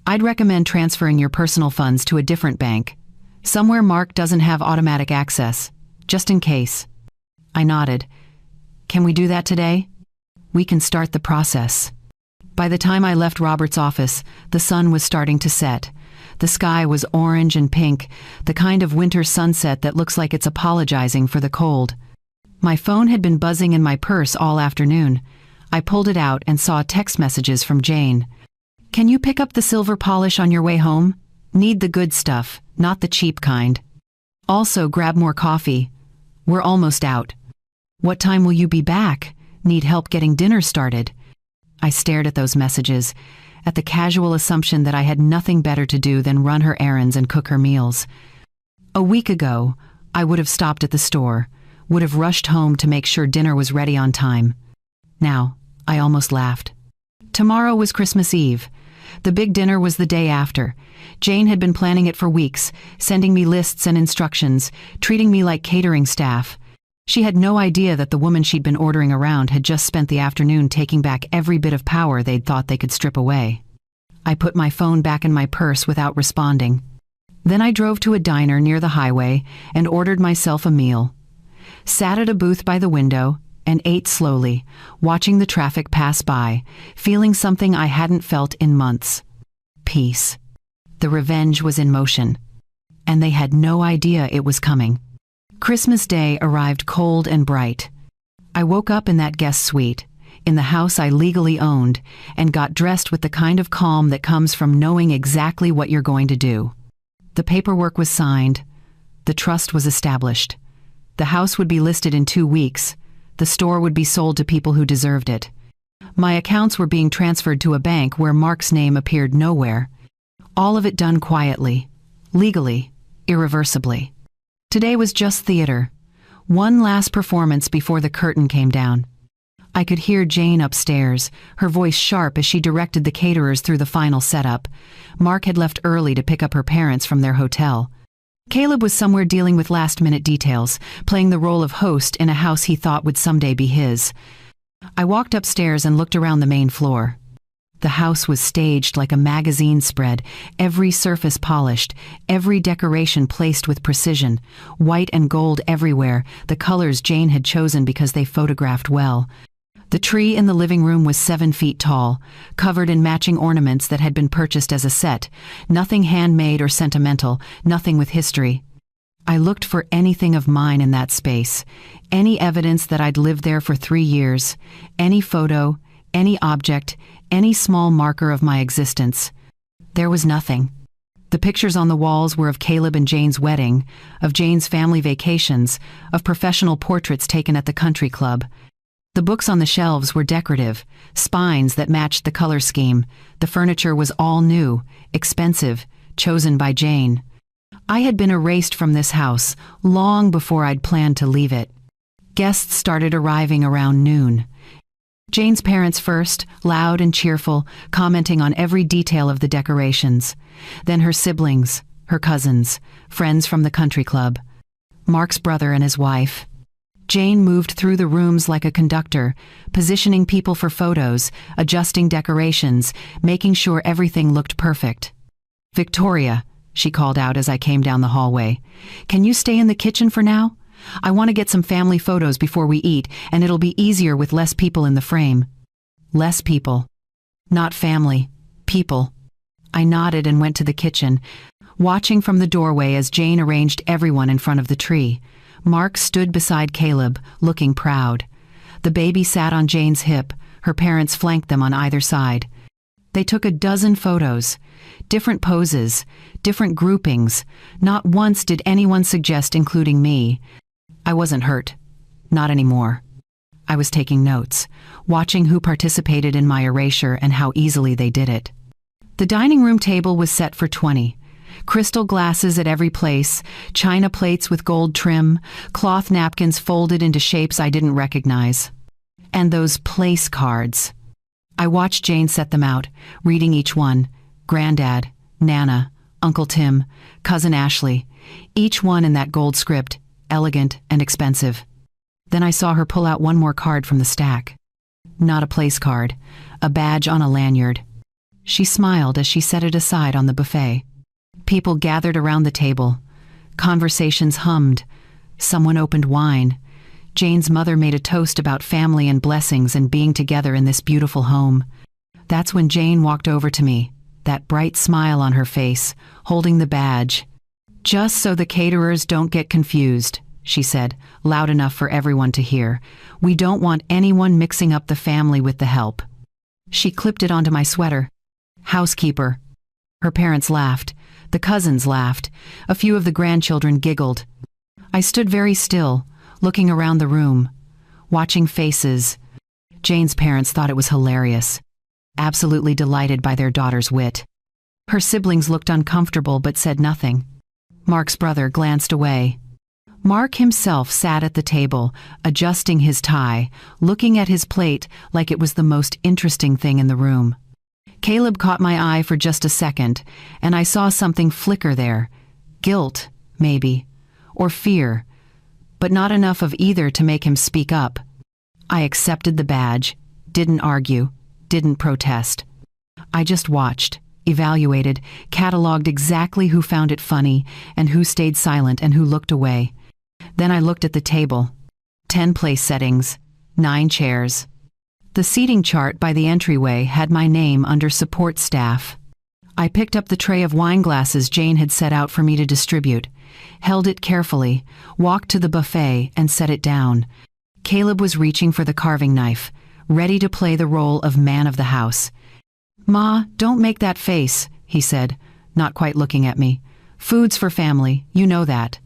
I'd recommend transferring your personal funds to a different bank, somewhere Mark doesn't have automatic access, just in case. I nodded. Can we do that today? We can start the process. By the time I left Robert's office, the sun was starting to set. The sky was orange and pink, the kind of winter sunset that looks like it's apologizing for the cold. My phone had been buzzing in my purse all afternoon. I pulled it out and saw text messages from Jane. Can you pick up the silver polish on your way home? Need the good stuff, not the cheap kind. Also, grab more coffee. We're almost out. What time will you be back? Need help getting dinner started? I stared at those messages, at the casual assumption that I had nothing better to do than run her errands and cook her meals. A week ago, I would have stopped at the store, would have rushed home to make sure dinner was ready on time. Now, I almost laughed. Tomorrow was Christmas Eve. The big dinner was the day after. Jane had been planning it for weeks, sending me lists and instructions, treating me like catering staff. She had no idea that the woman she'd been ordering around had just spent the afternoon taking back every bit of power they'd thought they could strip away. I put my phone back in my purse without responding. Then I drove to a diner near the highway and ordered myself a meal. Sat at a booth by the window and ate slowly, watching the traffic pass by, feeling something I hadn't felt in months. Peace. The revenge was in motion. And they had no idea it was coming. Christmas Day arrived cold and bright. I woke up in that guest suite, in the house I legally owned, and got dressed with the kind of calm that comes from knowing exactly what you're going to do. The paperwork was signed. The trust was established. The house would be listed in 2 weeks. The store would be sold to people who deserved it. My accounts were being transferred to a bank where Mark's name appeared nowhere. All of it done quietly, legally, irreversibly. Today was just theater. One last performance before the curtain came down. I could hear Jane upstairs, her voice sharp as she directed the caterers through the final setup. Mark had left early to pick up her parents from their hotel. Caleb was somewhere dealing with last-minute details, playing the role of host in a house he thought would someday be his. I walked upstairs and looked around the main floor. The house was staged like a magazine spread, every surface polished, every decoration placed with precision, white and gold everywhere, the colors Jane had chosen because they photographed well. The tree in the living room was 7 feet tall, covered in matching ornaments that had been purchased as a set, nothing handmade or sentimental, nothing with history. I looked for anything of mine in that space, any evidence that I'd lived there for 3 years, any photo, any object, any small marker of my existence. There was nothing. The pictures on the walls were of Caleb and Jane's wedding, of Jane's family vacations, of professional portraits taken at the country club. The books on the shelves were decorative, spines that matched the color scheme. The furniture was all new, expensive, chosen by Jane. I had been erased from this house long before I'd planned to leave it. Guests started arriving around noon. Jane's parents first, loud and cheerful, commenting on every detail of the decorations. Then her siblings, her cousins, friends from the country club. Mark's brother and his wife. Jane moved through the rooms like a conductor, positioning people for photos, adjusting decorations, making sure everything looked perfect. "Victoria," she called out as I came down the hallway, "can you stay in the kitchen for now? I want to get some family photos before we eat, and it'll be easier with less people in the frame." Less people. Not family. People. I nodded and went to the kitchen, watching from the doorway as Jane arranged everyone in front of the tree. Mark stood beside Caleb, looking proud. The baby sat on Jane's hip. Her parents flanked them on either side. They took a dozen photos. Different poses, different groupings. Not once did anyone suggest including me. I wasn't hurt. Not anymore. I was taking notes, watching who participated in my erasure and how easily they did it. The dining room table was set for 20. Crystal glasses at every place, china plates with gold trim, cloth napkins folded into shapes I didn't recognize. And those place cards. I watched Jane set them out, reading each one. Granddad, Nana, Uncle Tim, Cousin Ashley, each one in that gold script, elegant and expensive. Then I saw her pull out one more card from the stack. Not a place card, a badge on a lanyard. She smiled as she set it aside on the buffet. People gathered around the table. Conversations hummed. Someone opened wine. Jane's mother made a toast about family and blessings and being together in this beautiful home. That's when Jane walked over to me, that bright smile on her face, holding the badge. "Just so the caterers don't get confused," she said, loud enough for everyone to hear. "We don't want anyone mixing up the family with the help." She clipped it onto my sweater. "Housekeeper." Her parents laughed. The cousins laughed. A few of the grandchildren giggled. I stood very still, looking around the room, watching faces. Jane's parents thought it was hilarious, absolutely delighted by their daughter's wit. Her siblings looked uncomfortable but said nothing. Mark's brother glanced away. Mark himself sat at the table, adjusting his tie, looking at his plate like it was the most interesting thing in the room. Caleb caught my eye for just a second, and I saw something flicker there. Guilt, maybe, or fear, but not enough of either to make him speak up. I accepted the badge, didn't argue, didn't protest. I just watched, evaluated, cataloged exactly who found it funny and who stayed silent and who looked away. Then I looked at the table. 10 place settings, 9 chairs. The seating chart by the entryway had my name under support staff. I picked up the tray of wine glasses Jane had set out for me to distribute, held it carefully, walked to the buffet and set it down. Caleb was reaching for the carving knife, ready to play the role of man of the house. "Ma, don't make that face," he said, not quite looking at me. "Food's for family, you know that.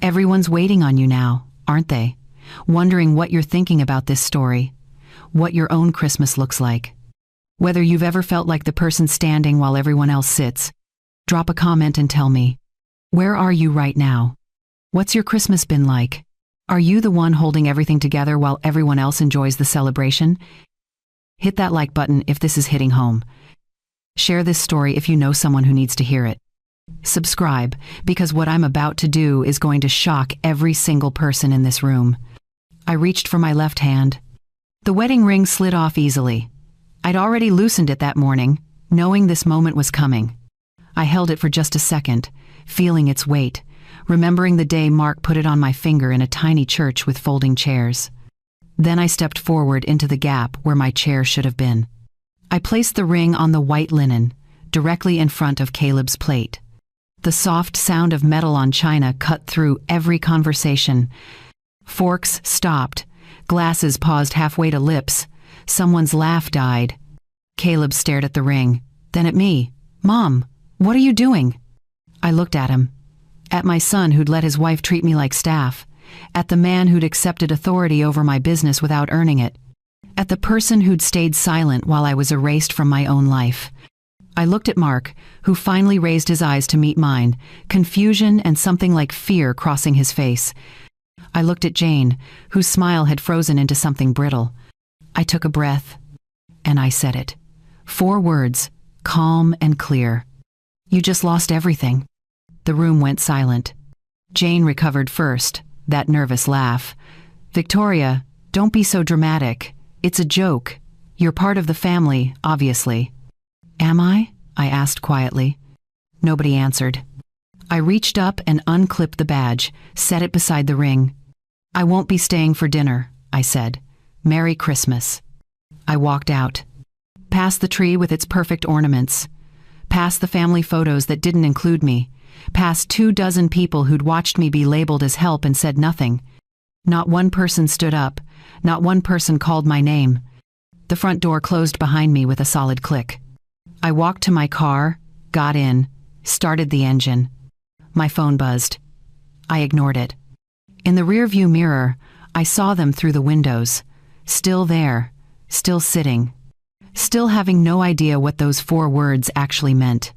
Everyone's waiting on you now, aren't they? Wondering what you're thinking about this story, what your own Christmas looks like. Whether you've ever felt like the person standing while everyone else sits. Drop a comment and tell me. Where are you right now? What's your Christmas been like? Are you the one holding everything together while everyone else enjoys the celebration? Hit that like button if this is hitting home. Share this story if you know someone who needs to hear it. Subscribe, because what I'm about to do is going to shock every single person in this room. I reached for my left hand. The wedding ring slid off easily. I'd already loosened it that morning, knowing this moment was coming. I held it for just a second, feeling its weight, remembering the day Mark put it on my finger in a tiny church with folding chairs. Then I stepped forward into the gap where my chair should have been. I placed the ring on the white linen, directly in front of Caleb's plate. The soft sound of metal on china cut through every conversation. Forks stopped. Glasses paused halfway to lips. Someone's laugh died. Caleb stared at the ring, then at me. "Mom, what are you doing?" I looked at him. At my son who'd let his wife treat me like staff. At the man who'd accepted authority over my business without earning it. At the person who'd stayed silent while I was erased from my own life. I looked at Mark, who finally raised his eyes to meet mine, confusion and something like fear crossing his face. I looked at Jane, whose smile had frozen into something brittle. I took a breath, and I said it. 4 words, calm and clear. "You just lost everything." The room went silent. Jane recovered first, that nervous laugh. "Victoria, don't be so dramatic. It's a joke. You're part of the family, obviously." "Am I?" I asked quietly. Nobody answered. I reached up and unclipped the badge, set it beside the ring. "I won't be staying for dinner," I said. "Merry Christmas." I walked out. Past the tree with its perfect ornaments. Past the family photos that didn't include me. Past 24 people who'd watched me be labeled as help and said nothing. Not one person stood up. Not one person called my name. The front door closed behind me with a solid click. I walked to my car, got in, started the engine. My phone buzzed. I ignored it. In the rearview mirror, I saw them through the windows. Still there, still sitting, still having no idea what those 4 words actually meant.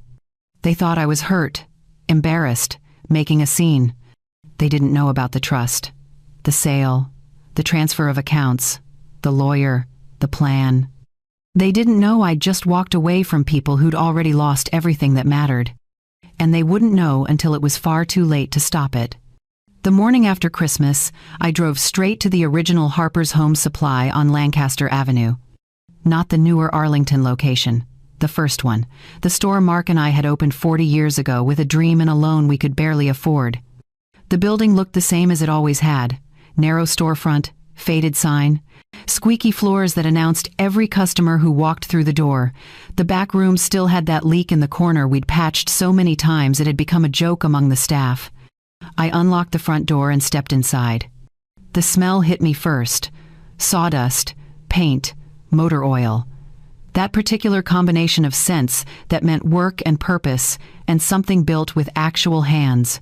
They thought I was hurt, embarrassed, making a scene. They didn't know about the trust, the sale, the transfer of accounts, the lawyer, the plan. They didn't know I'd just walked away from people who'd already lost everything that mattered. And they wouldn't know until it was far too late to stop it. The morning after Christmas, I drove straight to the original Harper's Home Supply on Lancaster Avenue. Not the newer Arlington location, the first one, the store Mark and I had opened 40 years ago with a dream and a loan we could barely afford. The building looked the same as it always had: narrow storefront, faded sign, squeaky floors that announced every customer who walked through the door. The back room still had that leak in the corner we'd patched so many times it had become a joke among the staff. I unlocked the front door and stepped inside. The smell hit me first: sawdust, paint, motor oil. That particular combination of scents that meant work and purpose and something built with actual hands.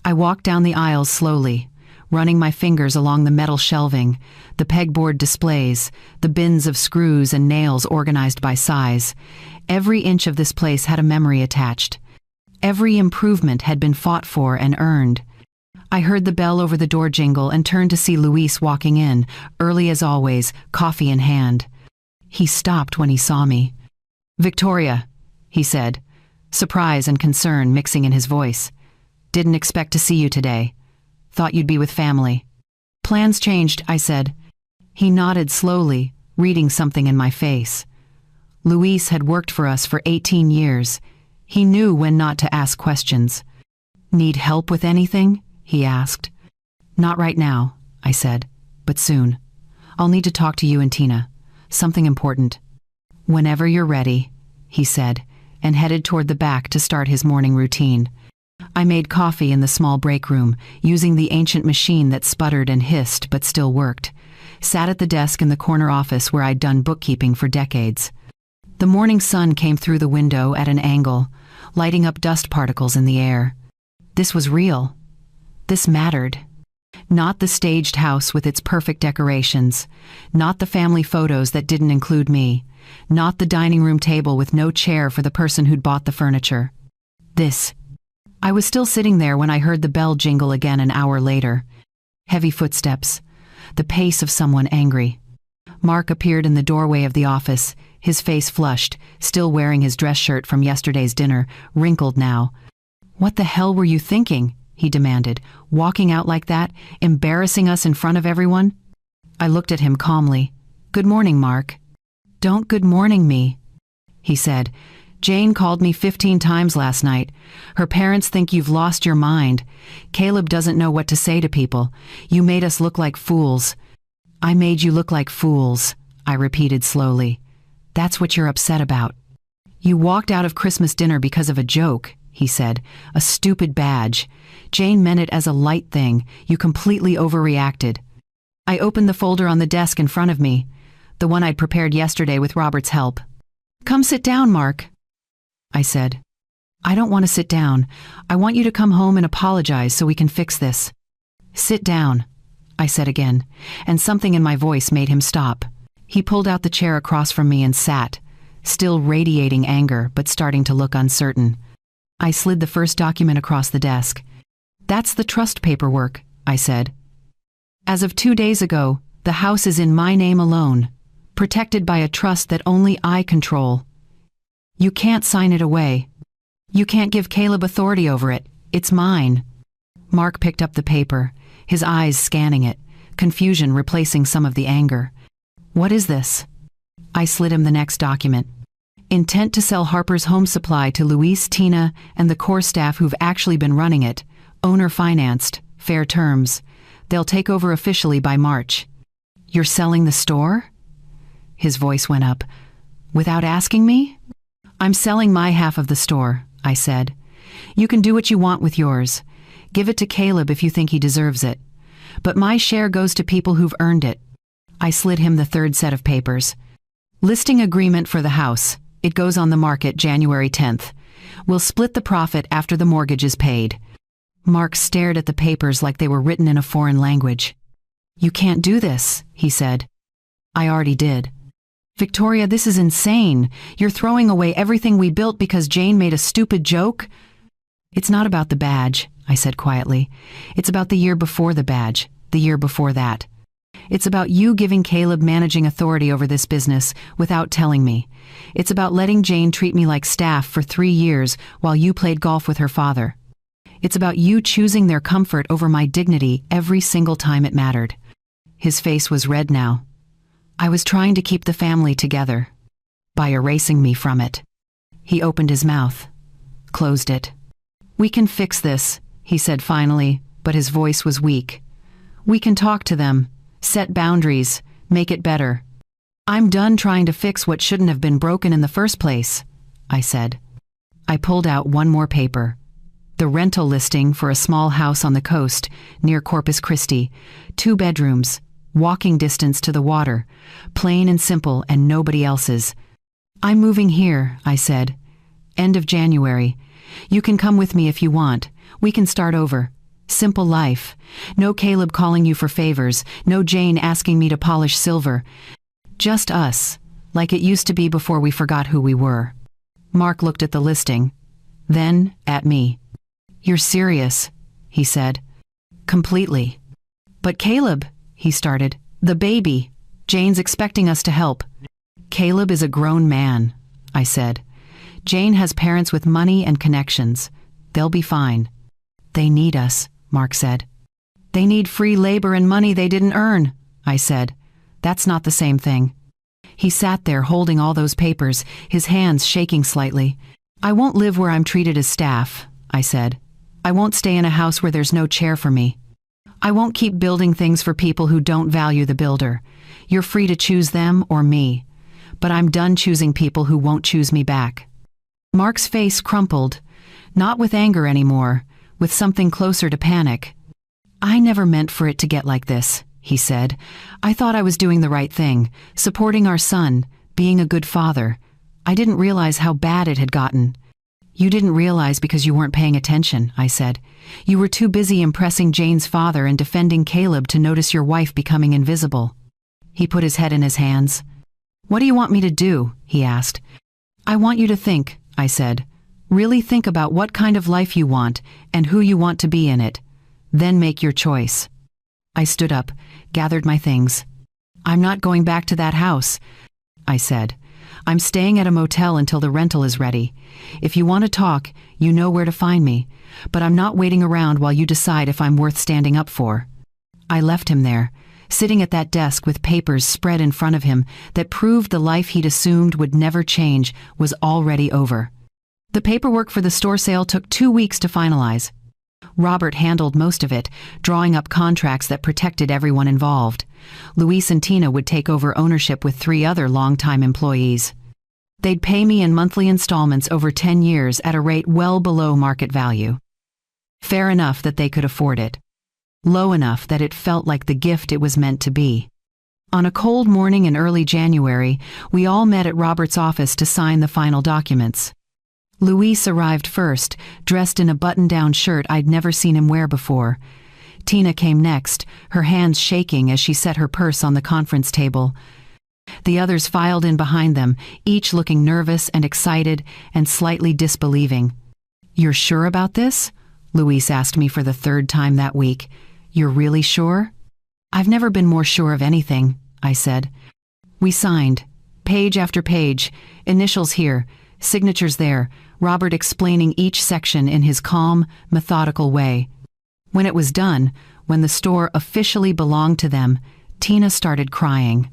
I walked down the aisles slowly, running my fingers along the metal shelving, the pegboard displays, the bins of screws and nails organized by size. Every inch of this place had a memory attached. Every improvement had been fought for and earned. I heard the bell over the door jingle and turned to see Luis walking in, early as always, coffee in hand. He stopped when he saw me. "Victoria," he said, surprise and concern mixing in his voice. "Didn't expect to see you today. Thought you'd be with family." "Plans changed," I said. He nodded slowly, reading something in my face. Luis had worked for us for 18 years. He knew when not to ask questions. "Need help with anything?" he asked. "Not right now," I said, "but soon. I'll need to talk to you and Tina. Something important." "Whenever you're ready," he said, and headed toward the back to start his morning routine. I made coffee in the small break room, using the ancient machine that sputtered and hissed but still worked. Sat at the desk in the corner office where I'd done bookkeeping for decades. The morning sun came through the window at an angle, lighting up dust particles in the air. This was real. This mattered. Not the staged house with its perfect decorations, not the family photos that didn't include me, not the dining room table with no chair for the person who'd bought the furniture. This. I was still sitting there when I heard the bell jingle again an hour later. Heavy footsteps. The pace of someone angry. Mark appeared in the doorway of the office, his face flushed, still wearing his dress shirt from yesterday's dinner, wrinkled now. "What the hell were you thinking?" he demanded, "walking out like that, embarrassing us in front of everyone?" I looked at him calmly. "Good morning, Mark." "Don't good morning me," he said. "Jane called me 15 times last night. Her parents think you've lost your mind. Caleb doesn't know what to say to people. You made us look like fools." "I made you look like fools," I repeated slowly. "That's what you're upset about." "You walked out of Christmas dinner because of a joke," he said. "A stupid badge. Jane meant it as a light thing. You completely overreacted." I opened the folder on the desk in front of me, the one I'd prepared yesterday with Robert's help. "Come sit down, Mark," I said. "I don't want to sit down. I want you to come home and apologize so we can fix this." "Sit down," I said again, and something in my voice made him stop. He pulled out the chair across from me and sat, still radiating anger but starting to look uncertain. I slid the first document across the desk. "That's the trust paperwork," I said. "As of 2 days ago, the house is in my name alone, protected by a trust that only I control. You can't sign it away. You can't give Caleb authority over it. It's mine." Mark picked up the paper, his eyes scanning it, confusion replacing some of the anger. "What is this?" I slid him the next document. "Intent to sell Harper's Home Supply to Luis, Tina, and the core staff who've actually been running it. Owner financed. Fair terms. They'll take over officially by March." "You're selling the store?" His voice went up. "Without asking me?" "I'm selling my half of the store," I said. "You can do what you want with yours. Give it to Caleb if you think he deserves it. But my share goes to people who've earned it." I slid him the third set of papers. "Listing agreement for the house. It goes on the market January 10th. We'll split the profit after the mortgage is paid." Mark stared at the papers like they were written in a foreign language. "You can't do this," he said. I already did. Victoria, this is insane. You're throwing away everything we built because Jane made a stupid joke? It's not about the badge, I said quietly. It's about the year before the badge, the year before that. It's about you giving Caleb managing authority over this business without telling me. It's about letting Jane treat me like staff for 3 years while you played golf with her father. It's about you choosing their comfort over my dignity every single time it mattered. His face was red now. I was trying to keep the family together by erasing me from it. He opened his mouth, closed it. We can fix this, he said finally, but his voice was weak. We can talk to them, set boundaries, make it better. I'm done trying to fix what shouldn't have been broken in the first place, I said. I pulled out one more paper. The rental listing for a small house on the coast near Corpus Christi, 2 bedrooms, walking distance to the water, plain and simple and nobody else's. I'm moving here, I said. End of January. You can come with me if you want. We can start over. Simple life. No Caleb calling you for favors, no Jane asking me to polish silver. Just us, like it used to be before we forgot who we were. Mark looked at the listing, then at me. You're serious, he said. Completely. But Caleb, he started, the baby. Jane's expecting us to help. Caleb is a grown man, I said. Jane has parents with money and connections. They'll be fine. They need us, Mark said. They need free labor and money they didn't earn, I said. That's not the same thing. He sat there holding all those papers, his hands shaking slightly. I won't live where I'm treated as staff, I said. I won't stay in a house where there's no chair for me. I won't keep building things for people who don't value the builder. You're free to choose them or me. But I'm done choosing people who won't choose me back. Mark's face crumpled, not with anger anymore, with something closer to panic. I never meant for it to get like this, he said. I thought I was doing the right thing, supporting our son, being a good father. I didn't realize how bad it had gotten. You didn't realize because you weren't paying attention, I said. You were too busy impressing Jane's father and defending Caleb to notice your wife becoming invisible. He put his head in his hands. What do you want me to do? He asked. I want you to think, I said. Really think about what kind of life you want and who you want to be in it. Then make your choice. I stood up, gathered my things. I'm not going back to that house, I said. I'm staying at a motel until the rental is ready. If you want to talk, you know where to find me, but I'm not waiting around while you decide if I'm worth standing up for. I left him there, sitting at that desk with papers spread in front of him that proved the life he'd assumed would never change was already over. The paperwork for the store sale took 2 weeks to finalize. Robert handled most of it, drawing up contracts that protected everyone involved. Luis and Tina would take over ownership with 3 other longtime employees. They'd pay me in monthly installments over 10 years at a rate well below market value. Fair enough that they could afford it. Low enough that it felt like the gift it was meant to be. On a cold morning in early January, we all met at Robert's office to sign the final documents. Luis arrived first, dressed in a button-down shirt I'd never seen him wear before. Tina came next, her hands shaking as she set her purse on the conference table. The others filed in behind them, each looking nervous and excited and slightly disbelieving. You're sure about this? Luis asked me for the 3rd time that week. You're really sure? I've never been more sure of anything, I said. We signed. Page after page, initials here, signatures there, Robert explaining each section in his calm, methodical way. When it was done, when the store officially belonged to them, Tina started crying.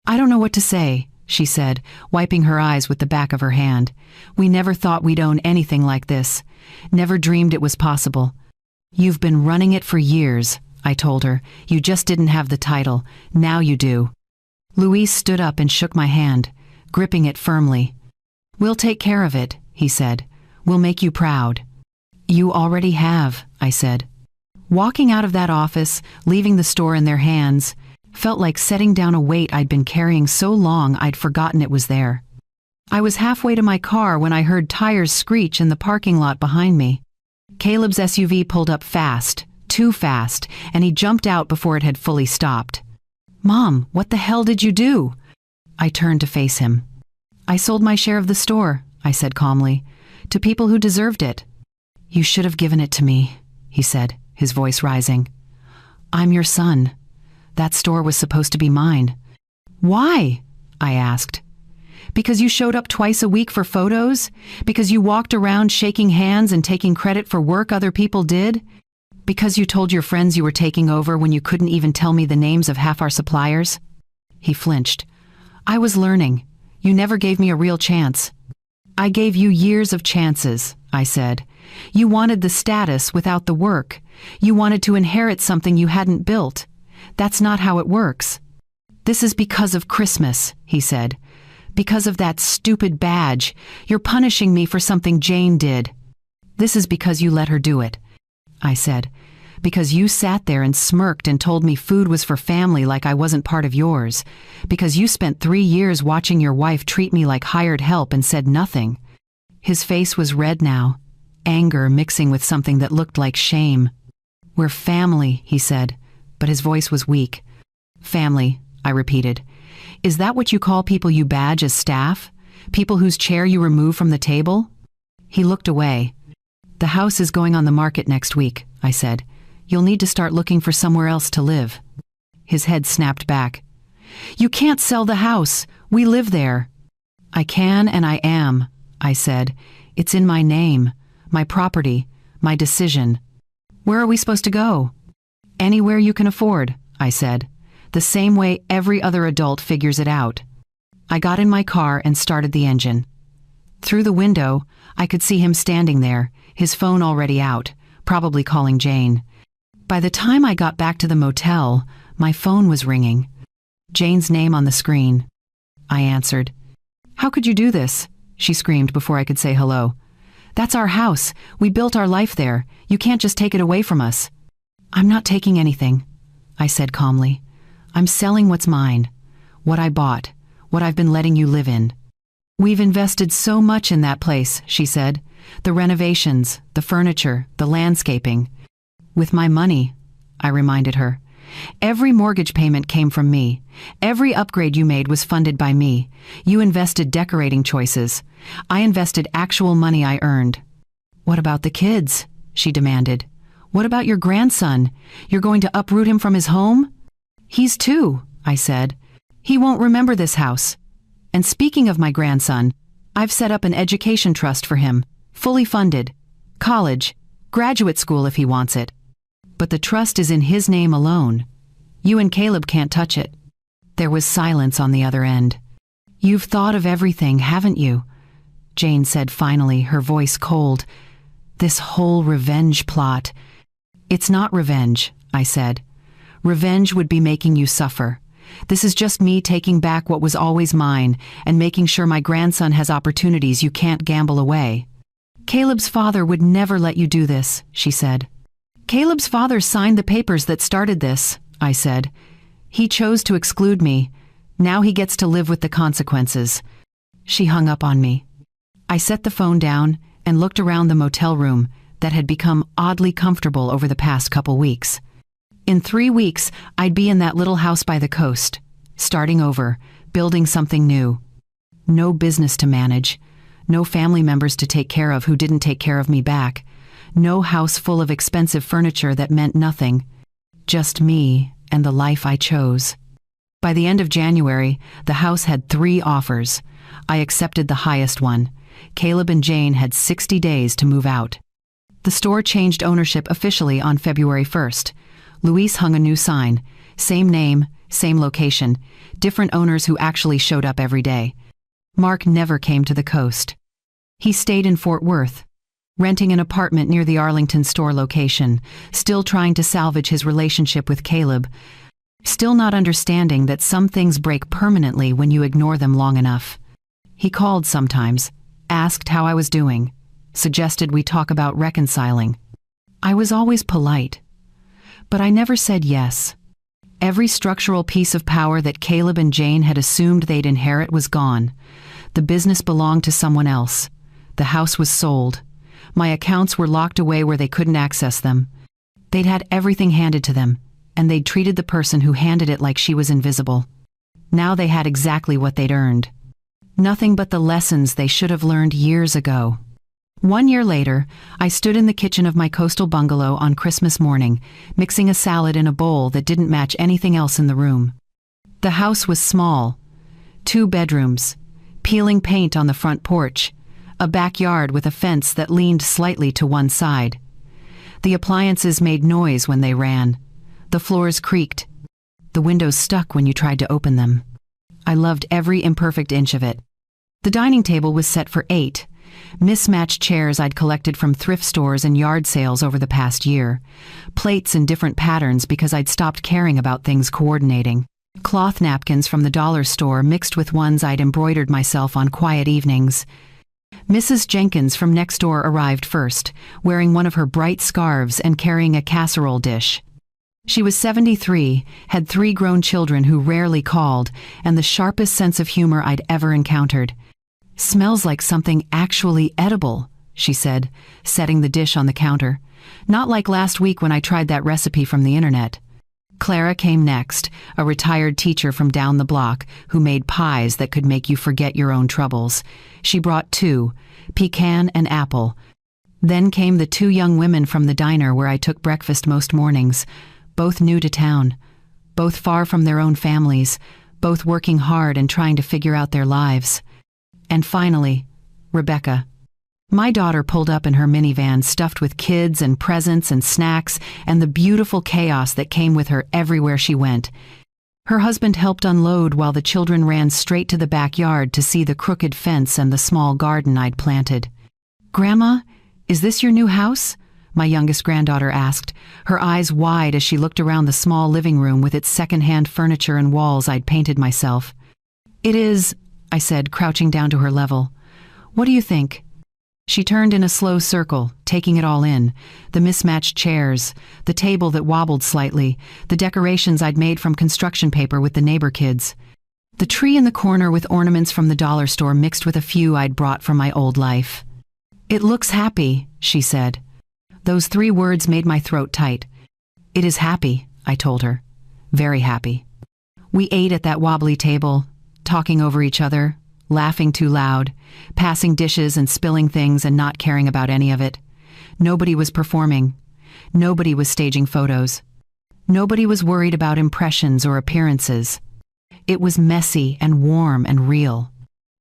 I don't know what to say, she said, wiping her eyes with the back of her hand. We never thought we'd own anything like this. Never dreamed it was possible. You've been running it for years, I told her. You just didn't have the title. Now you do. Luis stood up and shook my hand, gripping it firmly. We'll take care of it, he said. We'll make you proud. You already have, I said. Walking out of that office, leaving the store in their hands, felt like setting down a weight I'd been carrying so long I'd forgotten it was there. I was halfway to my car when I heard tires screech in the parking lot behind me. Caleb's SUV pulled up fast, too fast, and he jumped out before it had fully stopped. "Mom, what the hell did you do?" I turned to face him. "I sold my share of the store," I said calmly, "to people who deserved it." "You should have given it to me," he said, his voice rising. "I'm your son. That store was supposed to be mine." "Why?" I asked. "Because you showed up twice a week for photos? Because you walked around shaking hands and taking credit for work other people did? Because you told your friends you were taking over when you couldn't even tell me the names of half our suppliers?" He flinched. "I was learning. You never gave me a real chance." "I gave you years of chances," I said. "You wanted the status without the work. You wanted to inherit something you hadn't built. That's not how it works." "This is because of Christmas," he said. "Because of that stupid badge. You're punishing me for something Jane did." "This is because you let her do it," I said. "Because you sat there and smirked and told me food was for family like I wasn't part of yours. Because you spent 3 years watching your wife treat me like hired help and said nothing." His face was red now, anger mixing with something that looked like shame. "We're family," he said, but his voice was weak. "Family," I repeated. "Is that what you call people you badge as staff? People whose chair you remove from the table?" He looked away. "The house is going on the market next week," I said. "You'll need to start looking for somewhere else to live." His head snapped back. "You can't sell the house. We live there." "I can and I am," I said. "It's in my name, my property, my decision." "Where are we supposed to go?" "Anywhere you can afford," I said. "The same way every other adult figures it out." I got in my car and started the engine. Through the window, I could see him standing there, his phone already out, probably calling Jane. By the time I got back to the motel, my phone was ringing. Jane's name on the screen. I answered. "How could you do this?" she screamed before I could say hello. "That's our house. We built our life there. You can't just take it away from us." "I'm not taking anything," I said calmly. "I'm selling what's mine, what I bought, what I've been letting you live in." "We've invested so much in that place," she said. "The renovations, the furniture, the landscaping." "With my money," I reminded her. "Every mortgage payment came from me. Every upgrade you made was funded by me. You invested decorating choices. I invested actual money I earned." "What about the kids?" she demanded. "What about your grandson? You're going to uproot him from his home?" "He's 2, I said. "He won't remember this house. And speaking of my grandson, I've set up an education trust for him, fully funded. College, graduate school if he wants it. But the trust is in his name alone. You and Caleb can't touch it." There was silence on the other end. "You've thought of everything, haven't you?" Jane said finally, her voice cold. "This whole revenge plot." "It's not revenge," I said. "Revenge would be making you suffer. This is just me taking back what was always mine and making sure my grandson has opportunities you can't gamble away." "Caleb's father would never let you do this," she said. "Caleb's father signed the papers that started this," I said. "He chose to exclude me. Now he gets to live with the consequences." She hung up on me. I set the phone down and looked around the motel room that had become oddly comfortable over the past couple weeks. In 3 weeks, I'd be in that little house by the coast, starting over, building something new. No business to manage, no family members to take care of who didn't take care of me back, no house full of expensive furniture that meant nothing, just me and the life I chose. By the end of January, the house had 3 offers. I accepted the highest one. Caleb and Jane had 60 days to move out. The store changed ownership officially on February 1st. Luis hung a new sign, same name, same location, different owners who actually showed up every day. Mark never came to the coast. He stayed in Fort Worth, renting an apartment near the Arlington store location, still trying to salvage his relationship with Caleb, still not understanding that some things break permanently when you ignore them long enough. He called sometimes, asked how I was doing, suggested we talk about reconciling. I was always polite, but I never said yes. Every structural piece of power that Caleb and Jane had assumed they'd inherit was gone. The business belonged to someone else. The house was sold. My accounts were locked away where they couldn't access them. They'd had everything handed to them, and they'd treated the person who handed it like she was invisible. Now they had exactly what they'd earned. Nothing but the lessons they should have learned years ago. 1 year later, I stood in the kitchen of my coastal bungalow on Christmas morning, mixing a salad in a bowl that didn't match anything else in the room. The house was small. 2 bedrooms, peeling paint on the front porch, a backyard with a fence that leaned slightly to one side. The appliances made noise when they ran. The floors creaked. The windows stuck when you tried to open them. I loved every imperfect inch of it. The dining table was set for 8, mismatched chairs I'd collected from thrift stores and yard sales over the past year, plates in different patterns because I'd stopped caring about things coordinating, cloth napkins from the dollar store mixed with ones I'd embroidered myself on quiet evenings. Mrs. Jenkins from next door arrived first, wearing one of her bright scarves and carrying a casserole dish. She was 73, had 3 grown children who rarely called, and the sharpest sense of humor I'd ever encountered. "Smells like something actually edible," she said, setting the dish on the counter. "Not like last week when I tried that recipe from the internet." Clara came next, a retired teacher from down the block who made pies that could make you forget your own troubles. She brought 2, pecan and apple. Then came the 2 young women from the diner where I took breakfast most mornings, both new to town, both far from their own families, both working hard and trying to figure out their lives. And finally, Rebecca. My daughter pulled up in her minivan stuffed with kids and presents and snacks and the beautiful chaos that came with her everywhere she went. Her husband helped unload while the children ran straight to the backyard to see the crooked fence and the small garden I'd planted. "Grandma, is this your new house?" my youngest granddaughter asked, her eyes wide as she looked around the small living room with its second-hand furniture and walls I'd painted myself. "It is," I said, crouching down to her level. "What do you think?" She turned in a slow circle, taking it all in, the mismatched chairs, the table that wobbled slightly, the decorations I'd made from construction paper with the neighbor kids, the tree in the corner with ornaments from the dollar store mixed with a few I'd brought from my old life. "It looks happy," she said. Those 3 words made my throat tight. "It is happy," I told her. "Very happy." We ate at that wobbly table, talking over each other, laughing too loud, passing dishes and spilling things and not caring about any of it. Nobody was performing. Nobody was staging photos. Nobody was worried about impressions or appearances. It was messy and warm and real.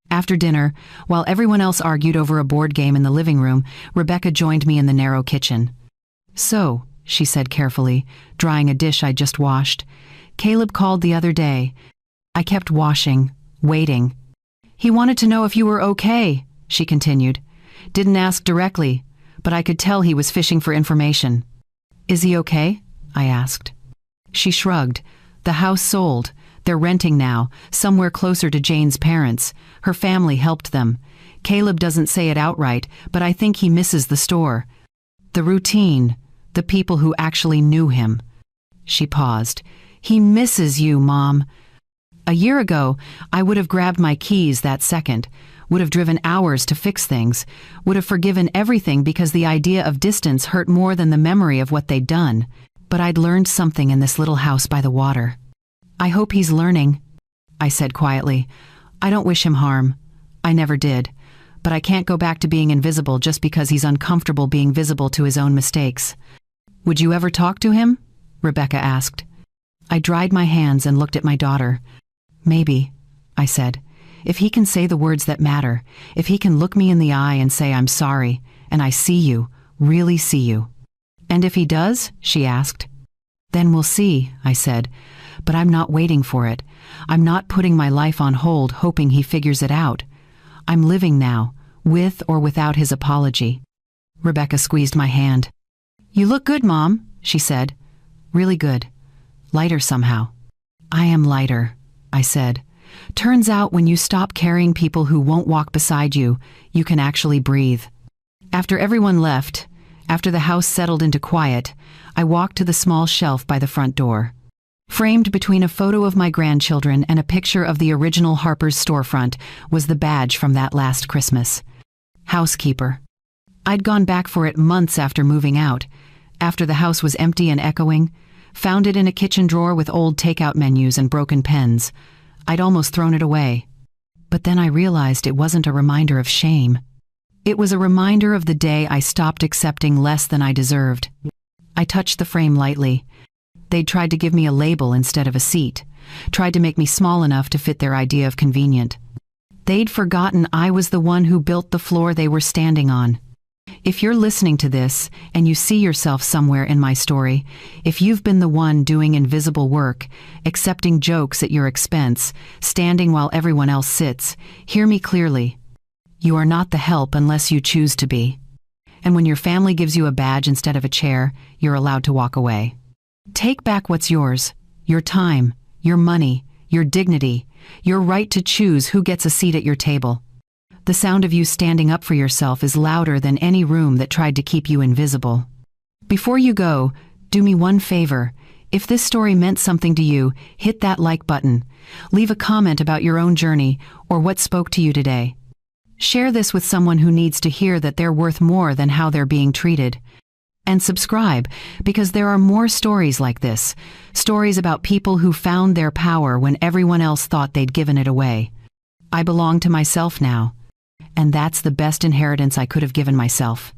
After dinner, while everyone else argued over a board game in the living room, Rebecca joined me in the narrow kitchen. "So," she said carefully, drying a dish I'd just washed, "Caleb called the other day. I kept washing, waiting. He wanted to know if you were okay," she continued. "Didn't ask directly, but I could tell he was fishing for information." "Is he okay?" I asked. She shrugged. "The house sold. They're renting now, somewhere closer to Jane's parents. Her family helped them. Caleb doesn't say it outright, but I think he misses the store. The routine, the people who actually knew him." She paused. "He misses you, Mom." A year ago, I would have grabbed my keys that second, would have driven hours to fix things, would have forgiven everything because the idea of distance hurt more than the memory of what they'd done. But I'd learned something in this little house by the water. "I hope he's learning," I said quietly. "I don't wish him harm. I never did. But I can't go back to being invisible just because he's uncomfortable being visible to his own mistakes." "Would you ever talk to him?" Rebecca asked. I dried my hands and looked at my daughter. "Maybe," I said. "If he can say the words that matter, if he can look me in the eye and say I'm sorry, and I see you, really see you." "And if he does?" she asked. "Then we'll see," I said. "But I'm not waiting for it. I'm not putting my life on hold hoping he figures it out. I'm living now, with or without his apology." Rebecca squeezed my hand. "You look good, Mom," she said. "Really good. Lighter somehow." "I am lighter," I said. "Turns out when you stop carrying people who won't walk beside you, you can actually breathe." After everyone left, after the house settled into quiet, I walked to the small shelf by the front door. Framed between a photo of my grandchildren and a picture of the original Harper's storefront was the badge from that last Christmas. Housekeeper. I'd gone back for it months after moving out, after the house was empty and echoing, Found it in a kitchen drawer with old takeout menus and broken pens. I'd almost thrown it away. But then I realized it wasn't a reminder of shame. It was a reminder of the day I stopped accepting less than I deserved. I touched the frame lightly. They'd tried to give me a label instead of a seat, tried to make me small enough to fit their idea of convenient. They'd forgotten I was the one who built the floor they were standing on. If you're listening to this and you see yourself somewhere in my story, if you've been the one doing invisible work, accepting jokes at your expense, standing while everyone else sits, hear me clearly. You are not the help unless you choose to be. And when your family gives you a badge instead of a chair, you're allowed to walk away. Take back what's yours: your time, your money, your dignity, your right to choose who gets a seat at your table. The sound of you standing up for yourself is louder than any room that tried to keep you invisible. Before you go, do me one favor. If this story meant something to you, hit that like button. Leave a comment about your own journey or what spoke to you today. Share this with someone who needs to hear that they're worth more than how they're being treated. And subscribe, because there are more stories like this, stories about people who found their power when everyone else thought they'd given it away. I belong to myself now, and that's the best inheritance I could have given myself.